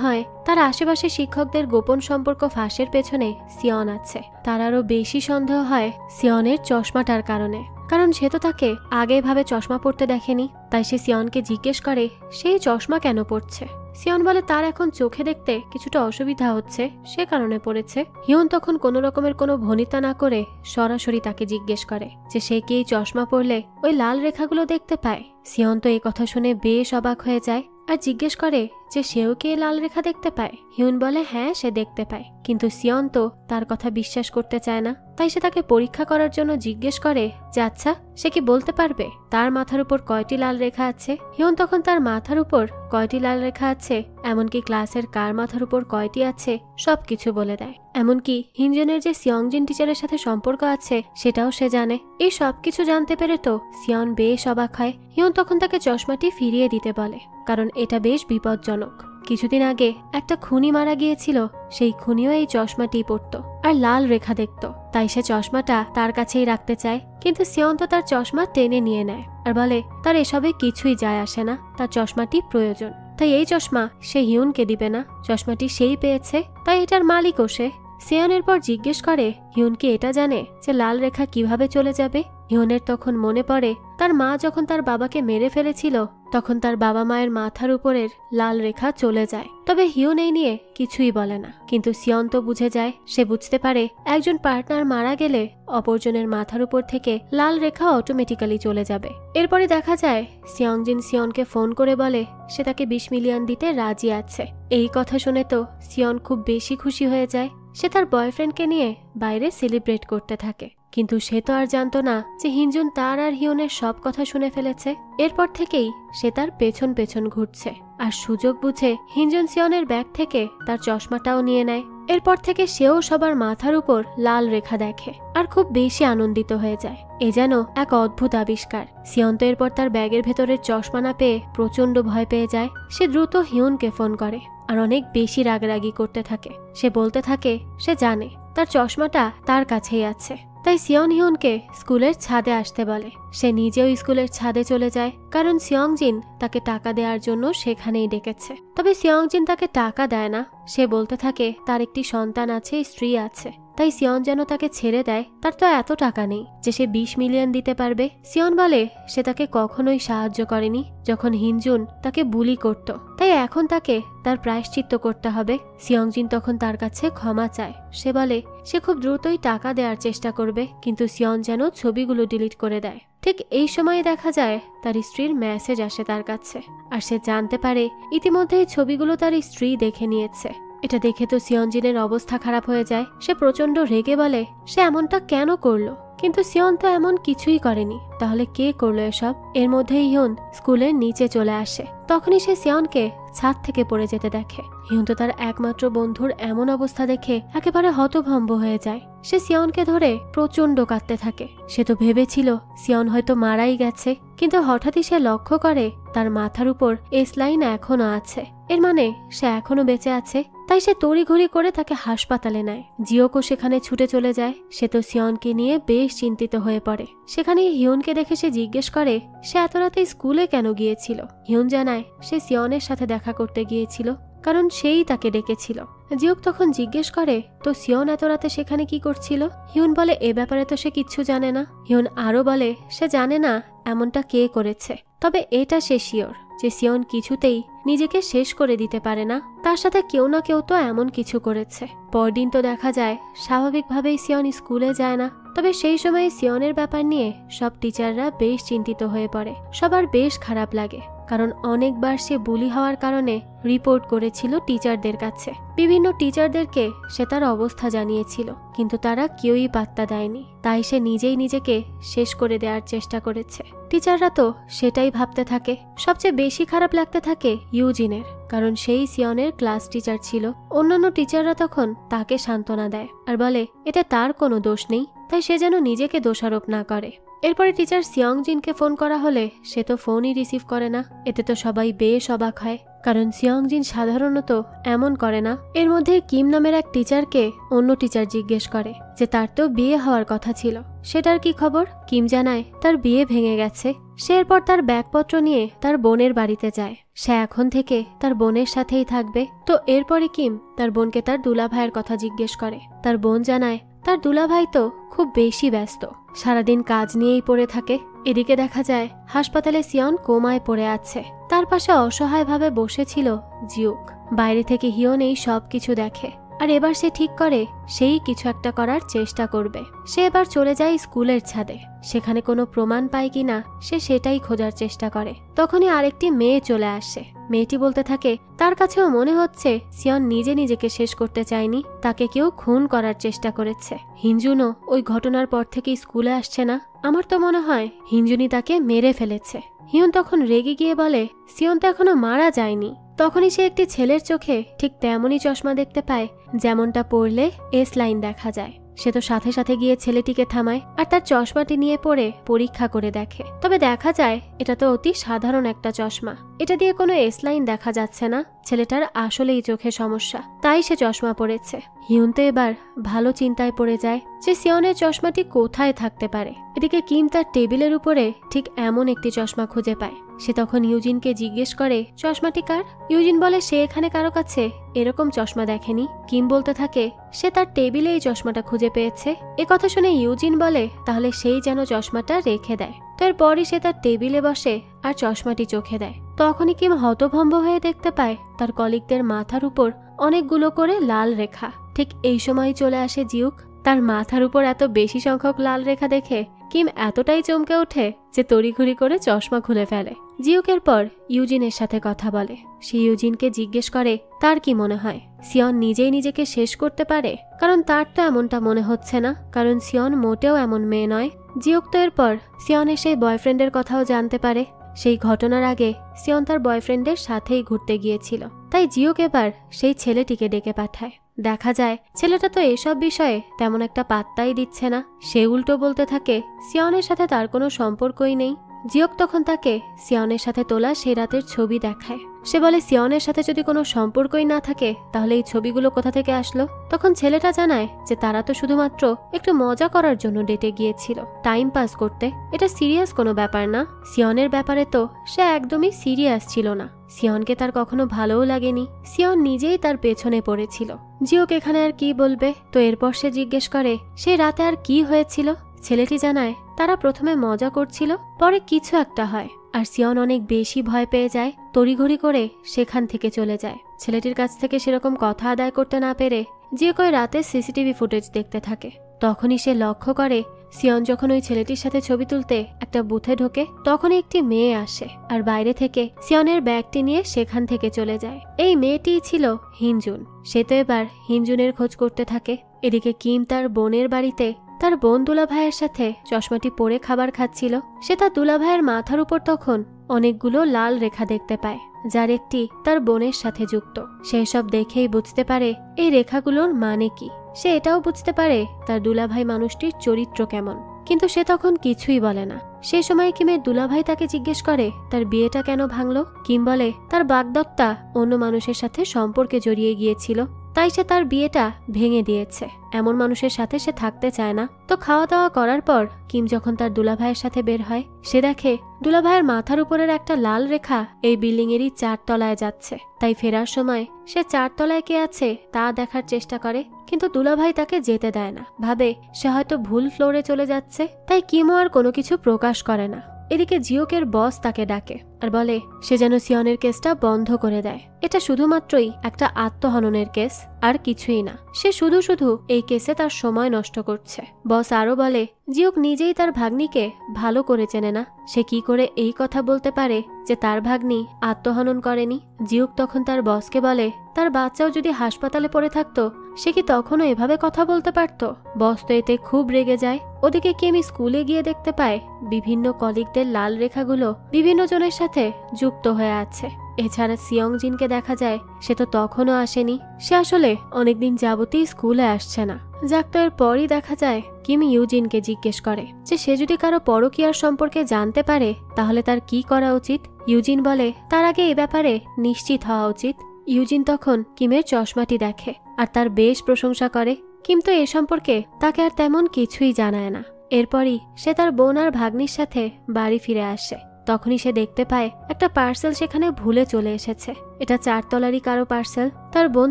হয় তার আশেপাশে শিক্ষকদের গোপন সম্পর্ক ফাঁসের পেছনে সিয়ন আছে। তার আরো বেশি সন্দেহ হয় সিয়নের চশমাটার কারণে, কারণ সে তো তাকে আগে এভাবে চশমা পরতে দেখেনি। তাই সে সিয়নকে জিজ্ঞেস করে সেই চশমা কেন পরছে। সিয়ন বলে তার এখন চোখে দেখতে কিছুটা অসুবিধা হচ্ছে, সে কারণে পড়েছে। হিউন তখন কোনো রকমের কোনো ভনিতা না করে সরাসরি তাকে জিজ্ঞেস করে যে সে কি এই চশমা পরলে ওই লাল রেখাগুলো দেখতে পায়। সিয়ন তো এই কথা শুনে বেশ অবাক হয়ে যায় আর জিজ্ঞেস করে যে সেও কি লাল রেখা দেখতে পায়। হিউন বলে হ্যাঁ সে দেখতে পায়, কিন্তু সিয়ন তো তার কথা বিশ্বাস করতে চায় না। তাই সে তাকে পরীক্ষা করার জন্য জিজ্ঞেস করে যে আচ্ছা সে কি বলতে পারবে তার মাথার উপর কয়টি লাল রেখা আছে। হিউন তখন তার মাথার উপর কয়টি লাল রেখা আছে, এমনকি ক্লাসের কার মাথার উপর কয়টি আছে সবকিছু বলে দেয়। এমনকি হিনজনের যে সিয়ংজিন টিচারের সাথে সম্পর্ক আছে সেটাও সে জানে। এই সবকিছু জানতে পেরে তো সিয়ন বেশ অবাক হয়। হিউন তখন তাকে চশমাটি ফিরিয়ে দিতে বলে, কারণ এটা বেশ বিপজ্জনক। কিছুদিন আগে একটা খুনি মারা গিয়েছিল, সেই খুনিও এই চশমাটি পরতো আর লাল রেখা দেখতো। তাই সে চশমাটা তার কাছেই রাখতে চায়, কিন্তু সিয়ন তো তার চশমা টেনে নিয়ে নেয় আর বলে তার এসবে কিছুই যায় আসে না, তার চশমাটি প্রয়োজন। তাই এই চশমা সে হিউনকে দিবে না, চশমাটি সেই পেয়েছে, তাই এটার মালিকও সে। সিয়নের পর জিজ্ঞেস করে হিউন কি এটা জানে যে লাল রেখা কিভাবে চলে যাবে। হিউনের তখন মনে পড়ে তার মা যখন তার বাবাকে মেরে ফেলেছিল তখন তার বাবা মায়ের মাথার উপরের লাল রেখা চলে যায়। তবে হিউন এই নিয়ে কিছুই বলে না, কিন্তু সিয়ন তো বুঝে যায়। সে বুঝতে পারে একজন পার্টনার মারা গেলে অপরজনের মাথার উপর থেকে লাল রেখা অটোমেটিক্যালি চলে যাবে। এরপরে দেখা যায় সিয়ংজিন সিয়নকে ফোন করে বলে সে তাকে 20 মিলিয়ন দিতে রাজি আছে। এই কথা শুনে তো সিয়ন খুব বেশি খুশি হয়ে যায়। সে তার বয়ফ্রেন্ডকে নিয়ে বাইরে সেলিব্রেট করতে থাকে, কিন্তু সে তো আর জানতো না যে হিনজুন তার আর হিউনের সব কথা শুনে ফেলেছে। এরপর থেকেই সে তার পেছন পেছন ঘুরছে আর সুযোগ বুঝে হিনজুন সিয়নের ব্যাগ থেকে তার চশমাটাও নিয়ে নেয়। এরপর থেকে সেও সবার মাথার উপর লাল রেখা দেখে আর খুব বেশি আনন্দিত হয়ে যায়। এ যেন এক অদ্ভুত আবিষ্কার। সিয়ন তো এরপর তার ব্যাগের ভেতরের চশমা না পেয়ে প্রচন্ড ভয় পেয়ে যায়। সে দ্রুত হিউনকে ফোন করে আর অনেক বেশি রাগারাগি করতে থাকে। সে বলতে থাকে সে জানে তার চশমাটা তার কাছেই আছে। তাই সিয়ন হিউনকে স্কুলের ছাদে আসতে বলে। সে নিজেও স্কুলের ছাদে চলে যায়, কারণ সিয়ংজিন তাকে টাকা দেওয়ার জন্য সেখানেই ডেকেছে। তবে সিয়ংজিন তাকে টাকা দেয় না। সে বলতে থাকে তার একটি সন্তান আছে, স্ত্রী আছে, তাই সিয়ন যেন তাকে ছেড়ে দেয়। তার তো এত টাকা নেই যে সে 20 মিলিয়ন দিতে পারবে। সিয়ন বলে সে তাকে কখনোই সাহায্য করেনি যখন হিনজুন তাকে বুলি করত, তাই এখন তাকে তার প্রায়শ্চিত্ত করতে হবে। সিয়ংজিন তখন তার কাছে ক্ষমা চায়। সে বলে সে খুব দ্রুতই টাকা দেওয়ার চেষ্টা করবে, কিন্তু সিয়ন যেন ছবিগুলো ডিলিট করে দেয়। ঠিক এই সময় দেখা যায় তার স্ত্রীর মেসেজ আসে তার কাছে, আর সে জানতে পারে ইতিমধ্যে এই ছবিগুলো তার স্ত্রী দেখে নিয়েছে। এটা দেখে তো সিয়নজিনের অবস্থা খারাপ হয়ে যায়। সে প্রচন্ড রেগে বলে সে এমনটা কেন করলো, কিন্তু সিয়ন তো এমন কিছুই করেনি। তাহলে কে করলো এসব? এর মধ্যে হিউন স্কুলের নিচে চলে আসে। তখনই সে সিয়নকে ছাদ থেকে পড়ে যেতে দেখে। হিউন তো তার একমাত্র বন্ধুর এমন অবস্থা দেখে একেবারে হতভম্ব হয়ে যায়। সে সিয়নকে ধরে প্রচন্ড কাঁদতে থাকে। সে তো ভেবেছিল সিয়ন হয়তো মারাই গেছে, কিন্তু হঠাৎই সে লক্ষ্য করে তার মাথার উপর এসলাইন এখনো আছে। এর মানে সে এখনো বেঁচে আছে। তাই সে তড়িঘড়ি করে তাকে হাসপাতালে নেয়। জিওকও সেখানে ছুটে চলে যায়। সে তো সিয়নকে নিয়ে বেশ চিন্তিত হয়ে পড়ে। সেখানে হিউনকে দেখে সে জিজ্ঞেস করে সে এত রাতে স্কুলে কেন গিয়েছিল। হিউন জানায় সে সিয়নের সাথে দেখা করতে গিয়েছিল, কারণ সেই তাকে ডেকেছিল। জিওক তখন জিজ্ঞেস করে তো সিয়ন এত রাতে সেখানে কি করছিল। হিউন বলে এ ব্যাপারে তো সে কিচ্ছু জানে না। হিউন আরো বলে সে জানে না এমনটা কে করেছে, তবে এটা সে শিওর যে সিয়ন কিছুতেই নিজেকে শেষ করে দিতে পারে না। তার সাথে কেউ না কেউ তো এমন কিছু করেছে। পরদিন তো দেখা যায় স্বাভাবিকভাবেই সিয়ন স্কুলে যায় না। তবে সেই সময় সিয়নের ব্যাপার নিয়ে সব টিচাররা বেশ চিন্তিত হয়ে পড়ে। সবার বেশ খারাপ লাগে, কারণ অনেকবার সে বুলি হওয়ার কারণে রিপোর্ট করেছিল টিচারদের কাছে। বিভিন্ন টিচারদেরকে সে তার অবস্থা জানিয়েছিল, কিন্তু তারা কেউই পাত্তা দেয়নি। তাই সে নিজেই নিজেকে শেষ করে দেওয়ার চেষ্টা করেছে। টিচাররা তো সেটাই ভাবতে থাকে। সবচেয়ে বেশি খারাপ লাগতে থাকে ইউজিনের, কারণ সেই সিয়নের ক্লাস টিচার ছিল। অন্যান্য টিচাররা তখন তাকে সান্ত্বনা দেয় আর বলে এটা তার কোনো দোষ নেই, তাই সে যেন নিজেকে দোষারোপ না করে। এরপরে টিচার সিয়ংজিনকে ফোন করা হলে সে তো ফোনই রিসিভ করে না। এতে তো সবাই বেশ অবাক হয়, কারণ সিয়ংজিন সাধারণত এমন করে না। এর মধ্যে কিম নামের এক টিচারকে অন্য টিচার জিজ্ঞেস করে যে তার তো বিয়ে হওয়ার কথা ছিল, সেটার কি খবর। কিম জানায় তার বিয়ে ভেঙে গেছে। সে এরপর তার ব্যাগপত্র নিয়ে তার বোনের বাড়িতে যায়। সে এখন থেকে তার বোনের সাথেই থাকবে। তো এরপরে কিম তার বোনকে তার দুলাভাইয়ের কথা জিজ্ঞেস করে। তার বোন জানায় তার দুলাভাই তো খুব বেশি ব্যস্ত, সারাদিন কাজ নিয়েই পড়ে থাকে। এদিকে দেখা যায় হাসপাতালে সিয়ন কোমায় পড়ে আছে। তার পাশে অসহায়ভাবে বসেছিল জিউক। বাইরে থেকে হিয়ন এই সব কিছু দেখে, আর এবার সে ঠিক করে সেই কিছু একটা করার চেষ্টা করবে। সে এবার চলে যায় স্কুলের ছাদে। সেখানে কোনো প্রমাণ পায় কিনা সে সেটাই খোঁজার চেষ্টা করে। তখনই আরেকটি মেয়ে চলে আসে। মেয়েটি বলতে থাকে তার কাছেও মনে হচ্ছে সিয়ন নিজে নিজেকে শেষ করতে চায়নি, তাকে কেউ খুন করার চেষ্টা করেছে। হিঞ্জুনও ওই ঘটনার পর থেকে স্কুলে আসছে না। আমার তো মনে হয় হিঞ্জুনি তাকে মেরে ফেলেছে। হিয়ন তখন রেগে গিয়ে বলে সিয়ন তো এখনো মারা যায়নি। তখনই সে একটি ছেলের চোখে ঠিক তেমনই চশমা দেখতে পায় যেমনটা পরলে এস লাইন দেখা যায়। সে তো সাথে সাথে গিয়ে ছেলেটিকে থামায় আর তার চশমাটি নিয়ে পরে পরীক্ষা করে দেখে। তবে দেখা যায় এটা তো অতি সাধারণ একটা চশমা, এটা দিয়ে কোনো এস লাইন দেখা যাচ্ছে না। ছেলেটার আসলেই চোখে সমস্যা, তাই সে চশমা পরেছে। হিউন তো এবার ভালো চিন্তায় পড়ে যায় যে সিয়নের চশমাটি কোথায় থাকতে পারে। এদিকে কিম তার টেবিলের উপরে ঠিক এমন একটি চশমা খুঁজে পায়। সে তখন ইউজিনকে জিজ্ঞেস করে চশমাটি কার। ইউজিন বলে সে এখানে কারো কাছে এরকম চশমা দেখেনি। কিম বলতে থাকে সে তার টেবিলে এই চশমাটা খুঁজে পেয়েছে। এ কথা শুনে ইউজিন বলে তাহলে সেই যেন চশমাটা রেখে দেয়। তো এরপরই সে তার টেবিলে বসে আর চশমাটি চোখে দেয়। তখনই কিম হতভম্ব হয়ে দেখতে পায় তার কলিগদের মাথার উপর অনেকগুলো করে লাল রেখা। ঠিক এই সময় চলে আসে জিউক। তার মাথার উপর এত বেশি সংখ্যক লাল রেখা দেখে কিম এতটাই চমকে ওঠে যে তড়িঘড়ি করে চশমা খুলে ফেলে। জিউকের পর ইউজিনের সাথে কথা বলে। সে ইউজিনকে জিজ্ঞেস করে তার কি মনে হয় সিয়ন নিজেই নিজেকে শেষ করতে পারে, কারণ তার তো এমনটা মনে হচ্ছে না, কারণ সিয়ন মোটেও এমন মেয়ে নয়। জিউক তো এরপর সিয়নের সেই বয়ফ্রেন্ডের কথাও জানতে পারে। সেই ঘটনার আগে সিয়ন তার বয়ফ্রেন্ডের সাথেই ঘুরতে গিয়েছিল। তাই জিউক এবার সেই ছেলেটিকে ডেকে পাঠায়। দেখা যায় ছেলেটা তো এসব বিষয়ে তেমন একটা পাত্তাই দিচ্ছে না। সে উল্টো বলতে থাকে সিয়নের সাথে তার কোনো সম্পর্কই নেই। জিওক তখন তাকে সিয়নের সাথে তোলা সেই রাতের ছবি দেখায়। সে বলে সিয়নের সাথে যদি কোনো সম্পর্কই না থাকে তাহলে এই ছবিগুলো কোথা থেকে আসলো। তখন ছেলেটা জানায় যে তারা তো শুধুমাত্র একটু মজা করার জন্য ডেটে গিয়েছিল, টাইম পাস করতে। এটা সিরিয়াস কোনো ব্যাপার না। সিয়নের ব্যাপারে তো সে একদমই সিরিয়াস ছিল না। সিয়নকে তার কখনো ভালোও লাগেনি। সিয়ন নিজেই তার পেছনে পড়েছিল। জিওক এখানে আর কি বলবে। তো এরপর সে জিজ্ঞেস করে সে রাতে আর কি হয়েছিল। ছেলেটি জানায় তারা প্রথমে মজা করছিল, পরে কিছু একটা হয় আর সিয়ন অনেক বেশি ভয় পেয়ে যায়। তড়িঘড়ি করে সেখান থেকে চলে যায়। ছেলেটির কাছ থেকে সেরকম কথা আদায় করতে না পেরে জিওক ওই রাতে সিসিটিভি ফুটেজ দেখতে থাকে। তখনই সে লক্ষ্য করে সিয়ন যখন ওই ছেলেটির সাথে ছবি তুলতে একটা বুথে ঢোকে তখনই একটি মেয়ে আসে আর বাইরে থেকে সিয়নের ব্যাগটি নিয়ে সেখান থেকে চলে যায়। এই মেয়েটিই ছিল হিনজুন। সে তো এবার হিনজুনের খোঁজ করতে থাকে। এদিকে কিম তার বোনের বাড়িতে তার বোন দুলাভাইয়ের সাথে চশমাটি পরে খাবার খাচ্ছিল। সে তার দুলাভাইয়ের মাথার উপর তখন অনেকগুলো লাল রেখা দেখতে পায়, যার একটি তার বোনের সাথে যুক্ত। সে সব দেখেই বুঝতে পারে এই রেখাগুলোর মানে কি। সে এটাও বুঝতে পারে তার দুলাভাই মানুষটির চরিত্র কেমন, কিন্তু সে তখন কিছুই বলে না। সেই সময় কিমের দুলাভাই তাকে জিজ্ঞেস করে তার বিয়েটা কেন ভাঙলো। কিম বলে তার বাগদত্তা অন্য মানুষের সাথে সম্পর্কে জড়িয়ে গিয়েছিল, তাই সে তার বিয়েটা ভেঙে দিয়েছে। এমন মানুষের সাথে সে থাকতে চায় না। তো খাওয়া দাওয়া করার পর কিম যখন তার দুলাভাইয়ের সাথে বের হয়, সে দেখে দুলাভাইয়ের মাথার উপরের একটা লাল রেখা এই বিল্ডিং এরই 4 তলায় যাচ্ছে। তাই ফেরার সময় সে 4 তলায় কে আছে তা দেখার চেষ্টা করে, কিন্তু দুলাভাই তাকে যেতে দেয় না। ভাবে সে হয়তো ভুল ফ্লোরে চলে যাচ্ছে, তাই কিমও আর কোনো কিছু প্রকাশ করে না। এদিকে জিওকের বস তাকে ডাকে আর বলে সে যেন সিয়নের কেসটা বন্ধ করে দেয়। এটা শুধুমাত্রই একটা আত্মহননের কেস, আর কিছুই না। সে শুধু শুধু এই কেসে তার সময় নষ্ট করছে। বস আরো বলে জিওক নিজেই তার ভাগ্নিকে ভালো করে চেনে না, সে কি করে এই কথা বলতে পারে যে তার ভাগ্নি আত্মহনন করেনি। জিওক তখন তার বসকে বলে তার বাচ্চাও যদি হাসপাতালে পড়ে থাকতো সে কি তখনও এভাবে কথা বলতে পারত। বস তো এতে খুব রেগে যায়। ওদিকে কিম স্কুলে গিয়ে দেখতে পায় বিভিন্ন কলিগদের লাল রেখাগুলো বিভিন্ন জনের সাথে যুক্ত হয়ে আছে। এছাড়া সিয়ং জিনকে দেখা যায় সে তো তখনও আসেনি, সে আসলে অনেকদিন যাবতীয় স্কুলে আসছে না। যাক, তো এর পরই দেখা যায় কিম ইউজিনকে জিজ্ঞেস করে যে সে যদি কারো পরকীয়ার সম্পর্কে জানতে পারে তাহলে তার কি করা উচিত। ইউজিন বলে তার আগে এ ব্যাপারে নিশ্চিত হওয়া উচিত। ইউজিন তখন কিমের চশমাটি দেখে আর তার বেশ প্রশংসা করে, কিন্তু এ সম্পর্কে তাকে আর তেমন কিছুই জানায় না। এরপরই সে তার বোন আর ভাগ্নির সাথে বাড়ি ফিরে আসে। তখনই সে দেখতে পায় একটা পার্সেল সেখানে ভুলে চলে এসেছে। এটা 4 তলারই কারো পার্সেল। তার বোন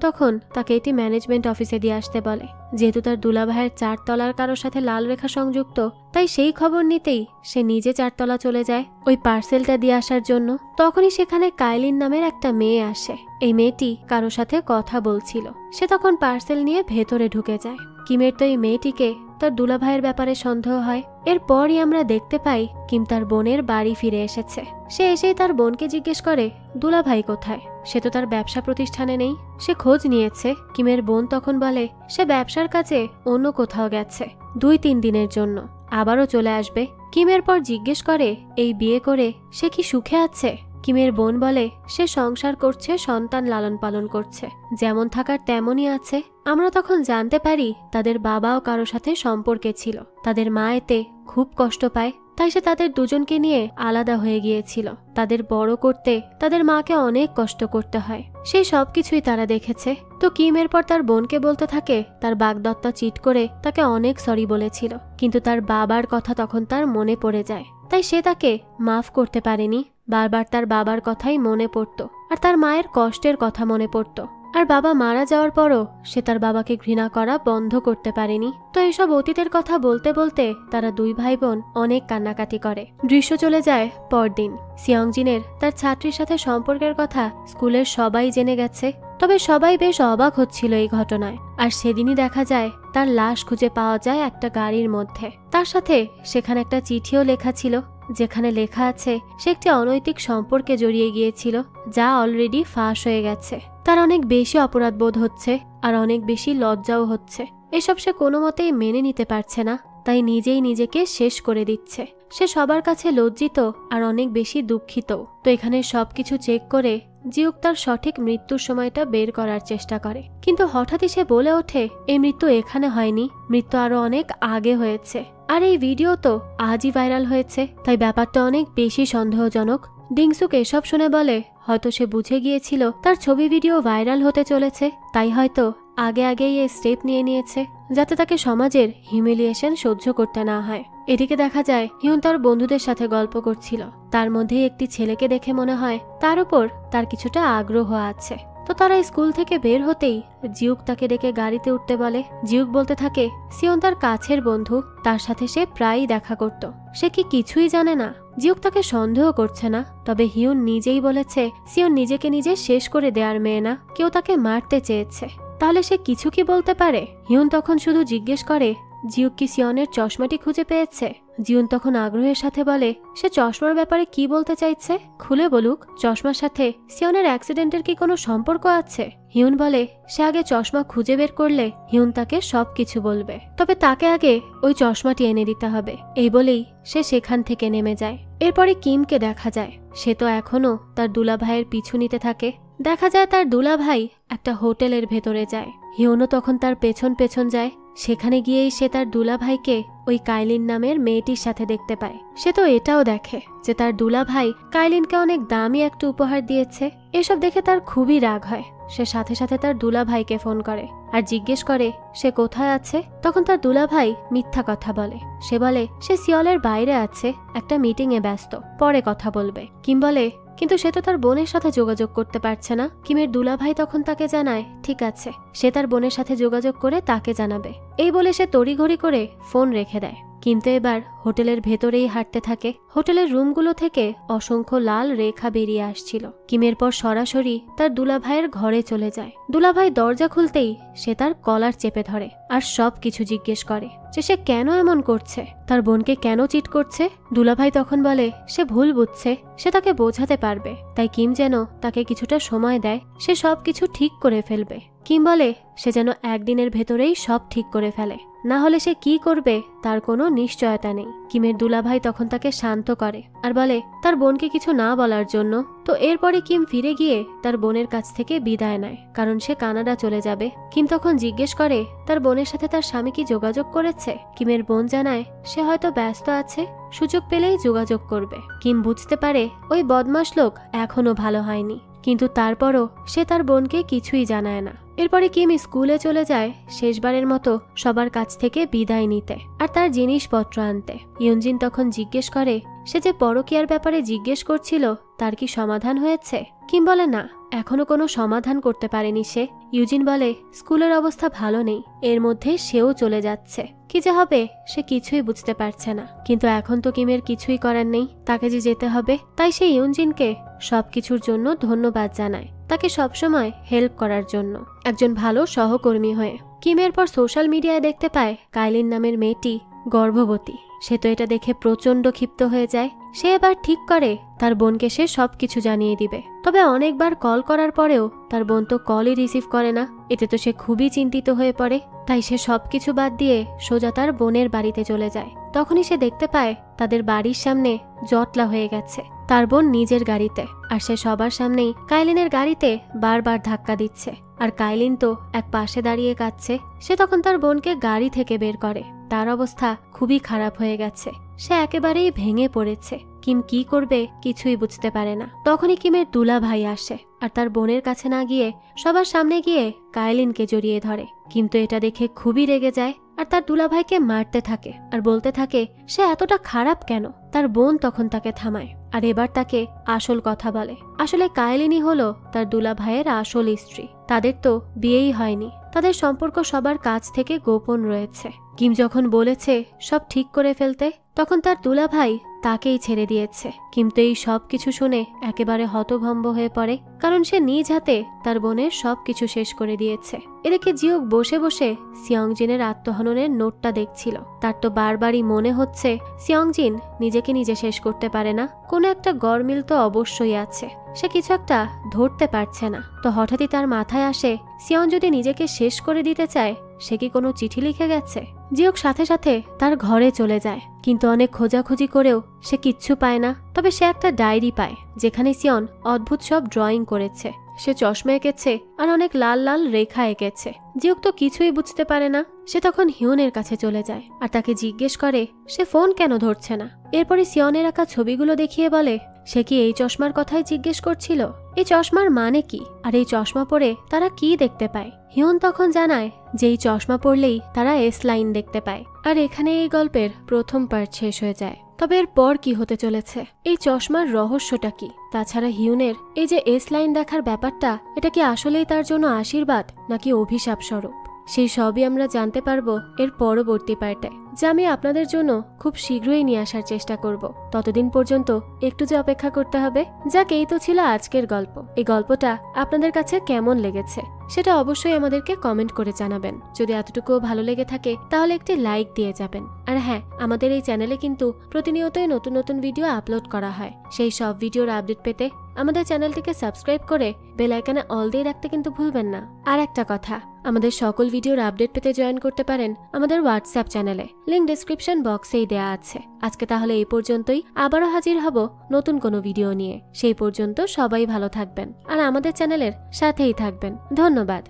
তখন তাকে এটি ম্যানেজমেন্ট অফিসে দিয়ে আসতে বলে। যেহেতু তার দুলাভাইয়ের 4 তলার কারোর সাথে লাল রেখা সংযুক্ত, তাই সেই খবর নিতেই সে নিজে 4 তলা চলে যায় ওই পার্সেলটা দিয়ে আসার জন্য। তখনই সেখানে কাইলিন নামের একটা মেয়ে আসে। এই মেয়েটি কারোর সাথে কথা বলছিল। সে তখন পার্সেল নিয়ে ভেতরে ঢুকে যায়। কিমের তো এই মেয়েটিকে তার দুলাভাইয়ের ব্যাপারে সন্দেহ হয়। এরপরই আমরা দেখতে পাই কিম তার বোনের বাড়ি ফিরে এসেছে। সে এসেই তার বোনকে জিজ্ঞেস করে দুলাভাই কোথায়। সে তো তার ব্যবসা প্রতিষ্ঠানে নেই। সে খোঁজ নিয়েছে। কিমের বোন তখন বলে সে ব্যবসার কাজে অন্য কোথাও গেছে, 2-3 দিনের জন্য, আবারও চলে আসবে। কিমের পর জিজ্ঞেস করে এই বিয়ে করে সে কি সুখে আছে। কিমের বোন বলে সে সংসার করছে, সন্তান লালন পালন করছে, যেমন থাকার তেমনই আছে। আমরা তখন জানতে পারি তাদের বাবাও কারো সাথে সম্পর্কে ছিল। তাদের মা এতে খুব কষ্ট পায়, তাই সে তাদের দুজনকে নিয়ে আলাদা হয়ে গিয়েছিল। তাদের বড় করতে তাদের মাকে অনেক কষ্ট করতে হয়। সেই সবকিছুই তারা দেখেছে। তো কিম এরপর তার বোনকে বলতে থাকে তার বাগদত্তা চিট করে তাকে অনেক সরি বলেছিল, কিন্তু তার বাবার কথা তখন তার মনে পড়ে যায়, তাই সে তাকে মাফ করতে পারেনি। বারবার তার বাবার কথাই মনে পড়ত আর তার মায়ের কষ্টের কথা মনে পড়ত। আর বাবা মারা যাওয়ার পরও সে তার বাবাকে ঘৃণা করা বন্ধ করতে পারেনি। তো এসব অতীতের কথা বলতে বলতে তারা 2 ভাই বোন অনেক কান্নাকাটি করে। দৃশ্য চলে যায় পরদিন। সিয়ংজিনের তার ছাত্রীর সাথে সম্পর্কের কথা স্কুলের সবাই জেনে গেছে, তবে সবাই বেশ অবাক হচ্ছিল এই ঘটনায়। আর সেদিনই দেখা যায় তার লাশ খুঁজে পাওয়া যায় একটা গাড়ির মধ্যে। তার সাথে সেখানে একটা চিঠিও লেখা ছিল, যেখানে লেখা আছে সে একটি অনৈতিক সম্পর্কে জড়িয়ে গিয়েছিল, যা অলরেডি ফাঁস হয়ে গেছে। তার অনেক বেশি অপরাধ বোধ হচ্ছে আর অনেক বেশি লজ্জাও হচ্ছে। এসব সে কোনো মতেই মেনে নিতে পারছে না, তাই নিজেই নিজেকে শেষ করে দিচ্ছে। সে সবার কাছে লজ্জিত আর অনেক বেশি দুঃখিত। তো এখানে সবকিছু চেক করে জিউক তার সঠিক মৃত্যুর সময়টা বের করার চেষ্টা করে, কিন্তু হঠাৎই সে বলে ওঠে এই মৃত্যু এখানে হয়নি, মৃত্যু আরো অনেক আগে হয়েছে। আর এই ভিডিও তো আজই ভাইরাল হয়েছে, তাই ব্যাপারটা অনেক বেশি সন্দেহজনক। ডিংসুক এসব শুনে বলে হয়তো সে বুঝে গিয়েছিল তার ছবি ভিডিও ভাইরাল হতে চলেছে, তাই হয়তো আগে আগেই এই স্টেপ নিয়ে নিয়েছে যাতে তাকে সমাজের হিউমিলিয়েশন সহ্য করতে না হয়। এদিকে দেখা যায় হিউন তার বন্ধুদের সাথে গল্প করছিল। তার মধ্যেই একটি ছেলেকে দেখে মনে হয় তার উপর তার কিছুটা আগ্রহ আছে। তো তারা স্কুল থেকে বের হতেই জিউক তাকে ডেকে গাড়িতে উঠতে বলে। জিউক বলতে থাকে সিয়ন তার কাছের বন্ধু, তার সাথে সে প্রায়ই দেখা করত, সে কি কিছুই জানে না। জিউক তাকে সন্দেহ করছে না, তবে হিউন নিজেই বলেছে সিয়ন নিজেকে নিজে শেষ করে দেওয়ার মেয়ে না, কেউ তাকে মারতে চেয়েছে। তাহলে সে কিছু কি বলতে পারে? হিউন তখন শুধু জিজ্ঞেস করে জিউক কি সিয়নের চশমাটি খুঁজে পেয়েছে। জিউন তখন আগ্রহের সাথে বলে সে চশমার ব্যাপারে কি বলতে চাইছে, খুলে বলুক। চশমার সাথে সিয়নের অ্যাক্সিডেন্টের কি কোনো সম্পর্ক আছে? হিউন বলে সে আগে চশমা খুঁজে বের করলে হিউন তাকে সবকিছু বলবে, তবে তাকে আগে ওই চশমাটি এনে দিতে হবে। এই বলেই সে সেখান থেকে নেমে যায়। এরপরে কিমকে দেখা যায়, সে তো এখনো তার দুলাভাইয়ের পিছু নিতে থাকে। দেখা যায় তার দুলাভাই একটা হোটেলের ভেতরে যায়। হিউনও তখন তার পেছন পেছন যায়। সেখানে গিয়েই সে তার দুলাভাইকে ওই কাইলিন নামের মেয়েটির সাথে দেখতে পায়। সে তো এটাও দেখে যে তার দুলাভাই কাইলিনকে অনেক দামি একটা উপহার দিয়েছে। এসব দেখে তার খুবই রাগ হয়। সে সাথে সাথে তার দুলাভাইকে ফোন করে আর জিজ্ঞেস করে সে কোথায় আছে। তখন তার দুলাভাই মিথ্যা কথা বলে। সে বলে সে সিওলের বাইরে আছে, একটা মিটিংয়ে ব্যস্ত, পরে কথা বলবে। কিম বলে কিন্তু সে তো তার বোনের সাথে যোগাযোগ করতে পারছে না। কিমের দুলাভাই তখন তাকে জানায় ঠিক আছে, সে তার বোনের সাথে যোগাযোগ করে তাকে জানাবে। এই বলে সে তড়িঘড়ি করে ফোন রেখে দেয়। কিন্তু এবার হোটেলের ভেতরেই হাঁটতে থাকে। হোটেলের রুমগুলো থেকে অসংখ্য লাল রেখা বেরিয়ে আসছিল। কিমের পর সরাসরি তার দুলাভাইয়ের ঘরে চলে যায়। দুলাভাই দরজা খুলতেই সে তার কলার চেপে ধরে আর সব কিছু জিজ্ঞেস করে যে সে কেন এমন করছে, তার বোনকে কেন চিট করছে। দুলাভাই তখন বলে সে ভুল বুঝছে, সে তাকে বোঝাতে পারবে। তাই কিম যেন তাকে কিছুটা সময় দেয়, সে সব কিছু ঠিক করে ফেলবে। কিম বলে সে যেন একদিনের ভেতরেই সব ঠিক করে ফেলে, না হলে সে কি করবে তার কোনো নিশ্চয়তা নেই। কিমের দুলাভাই তখন তাকে শান্ত করে আর বলে তার বোনকে কিছু না বলার জন্য। তো এরপরে কিম ফিরে গিয়ে তার বোনের কাছ থেকে বিদায় নেয়, কারণ সে কানাডা চলে যাবে। কিম তখন জিজ্ঞেস করে তার বোনের সাথে তার স্বামী কি যোগাযোগ করেছে। কিমের বোন জানায় সে হয়তো ব্যস্ত আছে, সুযোগ পেলেই যোগাযোগ করবে। কিম বুঝতে পারে ওই বদমাশ লোক এখনো ভালো হয়নি, কিন্তু তারপরও সে তার বোনকে কিছুই জানায় না। এরপরে কিম স্কুলে চলে যায় শেষবারের মতো সবার কাছ থেকে বিদায় নিতে আর তার জিনিসপত্র আনতে। ইউনজিন তখন জিজ্ঞেস করে সে যে পরকীয়ার ব্যাপারে জিজ্ঞেস করছিল তার কি সমাধান হয়েছে। কিম বলে না, এখনো কোনো সমাধান করতে পারেনি সে। ইউজিন বলে স্কুলের অবস্থা ভালো নেই, এর মধ্যে সেও চলে যাচ্ছে, কি যে হবে সে কিছুই বুঝতে পারছে না। কিন্তু এখন তো কিমের কিছুই করার নেই, তাকে যে যেতে হবে। তাই সে ইউনজিনকে সবকিছুর জন্য ধন্যবাদ জানায়, তাকে সবসময় হেল্প করার জন্য, একজন ভালো সহকর্মী হয়ে। কিমের পর সোশ্যাল মিডিয়ায় দেখতে পায় কাইলিন নামের মেয়েটি গর্ভবতী। সে তো এটা দেখে প্রচন্ড ক্ষিপ্ত হয়ে যায়। সে এবার ঠিক করে তার বোনকে সে সবকিছু জানিয়ে দিবে। তবে অনেকবার কল করার পরেও তার বোন তো কলই রিসিভ করে না। এতে তো সে খুবই চিন্তিত হয়ে পড়ে। তাই সে সবকিছু বাদ দিয়ে সোজা তার বোনের বাড়িতে চলে যায়। তখনই সে দেখতে পায় তাদের বাড়ির সামনে জটলা হয়ে গেছে তার বোন নিজের গাড়িতে, আর সে সবার সামনেই কাইলিনের গাড়িতে বারবার ধাক্কা দিচ্ছে। আর কাইলিন তো এক পাশে দাঁড়িয়ে কাঁদছে। সে তখন তার বোনকে গাড়ি থেকে বের করে। তার অবস্থা খুবই খারাপ হয়ে গেছে, সে একেবারেই ভেঙে পড়েছে। কিম কি করবে কিছুই বুঝতে পারে না। তখনই কিমের দুলাভাই আসে আর তার বোনের কাছে না গিয়ে সবার সামনে গিয়ে কাইলিনকে জড়িয়ে ধরে। কিন্তু এটা দেখে খুবই রেগে যায় আর তার দুলাভাইকে মারতে থাকে আর বলতে থাকে সে এতটা খারাপ কেন। তার বোন তখন তাকে থামায় আর এবার তাকে আসল কথা বলে। আসলে কাইলিনই হলো তার দুলাভাইয়ের আসল স্ত্রী। তাদের তো বিয়েই হয়নি, তাদের সম্পর্ক সবার কাছ থেকে গোপন রয়েছে। কিম যখন বলেছে সব ঠিক করে ফেলতে, তখন তার দুলাভাই তাকেই ছেড়ে দিয়েছে। কিন্তু এই সব কিছু শুনে একেবারে হতভম্ব হয়ে পড়ে, কারণ সে নিজ হাতে তার বোনের সবকিছু শেষ করে দিয়েছে। এদিকে জিওক বসে বসে সিয়ংজিনের আত্মহননের নোটটা দেখছিল। তার তো বারবারই মনে হচ্ছে সিয়ংজিন নিজেকে নিজে শেষ করতে পারে না, কোনো একটা গরমিল তো অবশ্যই আছে, সে কিছু একটা ধরতে পারছে না। তো হঠাৎই তার মাথায় আসে সিয়ং যদি নিজেকে শেষ করে দিতে চায় সে কি কোনো চিঠি লিখে গেছে। জিওক সাথে সাথে তার ঘরে চলে যায়, কিন্তু অনেক খোঁজাখুঁজি করেও সে কিচ্ছু পায় না। তবে সে একটা ডায়েরি পায় যেখানে সিয়ন অদ্ভুত সব ড্রয়িং করেছে। সে চশমা এঁকেছে আর অনেক লাল লাল রেখা এঁকেছে। জিওক তো কিছুই বুঝতে পারে না। সে তখন হিউনের কাছে চলে যায় আর তাকে জিজ্ঞেস করে সে ফোন কেন ধরছে না। এরপরে সিয়নের আঁকা ছবিগুলো দেখিয়ে বলে সে কি এই চশমার কথাই জিজ্ঞেস করছিল, এই চশমার মানে কি, আর এই চশমা পরে তারা কি দেখতে পায়। হিউন তখন জানায় যে এই চশমা পরলেই তারা এস লাইন দেখতে পায়। আর এখানে এই গল্পের প্রথম পার্ট শেষ হয়ে যায়। তবে এর পর কি হতে চলেছে, এই চশমার রহস্যটা কি, তাছাড়া হিউনের এই যে এস লাইন দেখার ব্যাপারটা, এটা কি আসলেই তার জন্য আশীর্বাদ নাকি অভিশাপ স্বরূপ, সেই সবই আমরা জানতে পারবো এর পরবর্তী পার্টে, যা আমি আপনাদের জন্য খুব শীঘ্রই নিয়ে আসার চেষ্টা করব। ততদিন পর্যন্ত একটু যে অপেক্ষা করতে হবে। যাক, এই তো ছিল আজকের গল্প। এই গল্পটা আপনাদের কাছে কেমন লেগেছে সেটা অবশ্যই আমাদেরকে কমেন্ট করে জানাবেন। যদি এতটুকুও ভালো লেগে থাকে তাহলে একটি লাইক দিয়ে যাবেন। আর হ্যাঁ, আমাদের এই চ্যানেলে কিন্তু প্রতিনিয়তই নতুন নতুন ভিডিও আপলোড করা হয়। সেই সব ভিডিওর আপডেট পেতে আমাদের চ্যানেলটিকে সাবস্ক্রাইব করে বেল আইকনে অল দিয়ে রাখতে কিন্তু ভুলবেন না। আর একটা কথা, আমাদের সকল ভিডিওর আপডেট পেতে জয়েন করতে পারেন আমাদের হোয়াটসঅ্যাপ চ্যানেলে, লিংক ডেসক্রিপশন বক্সেই দেয়া আছে। আজকে তাহলে এই পর্যন্তই, আবারও হাজির হব নতুন কোনো ভিডিও নিয়ে। সেই পর্যন্ত সবাই ভালো থাকবেন আর আমাদের চ্যানেলের সাথেই থাকবেন। ধন্যবাদ।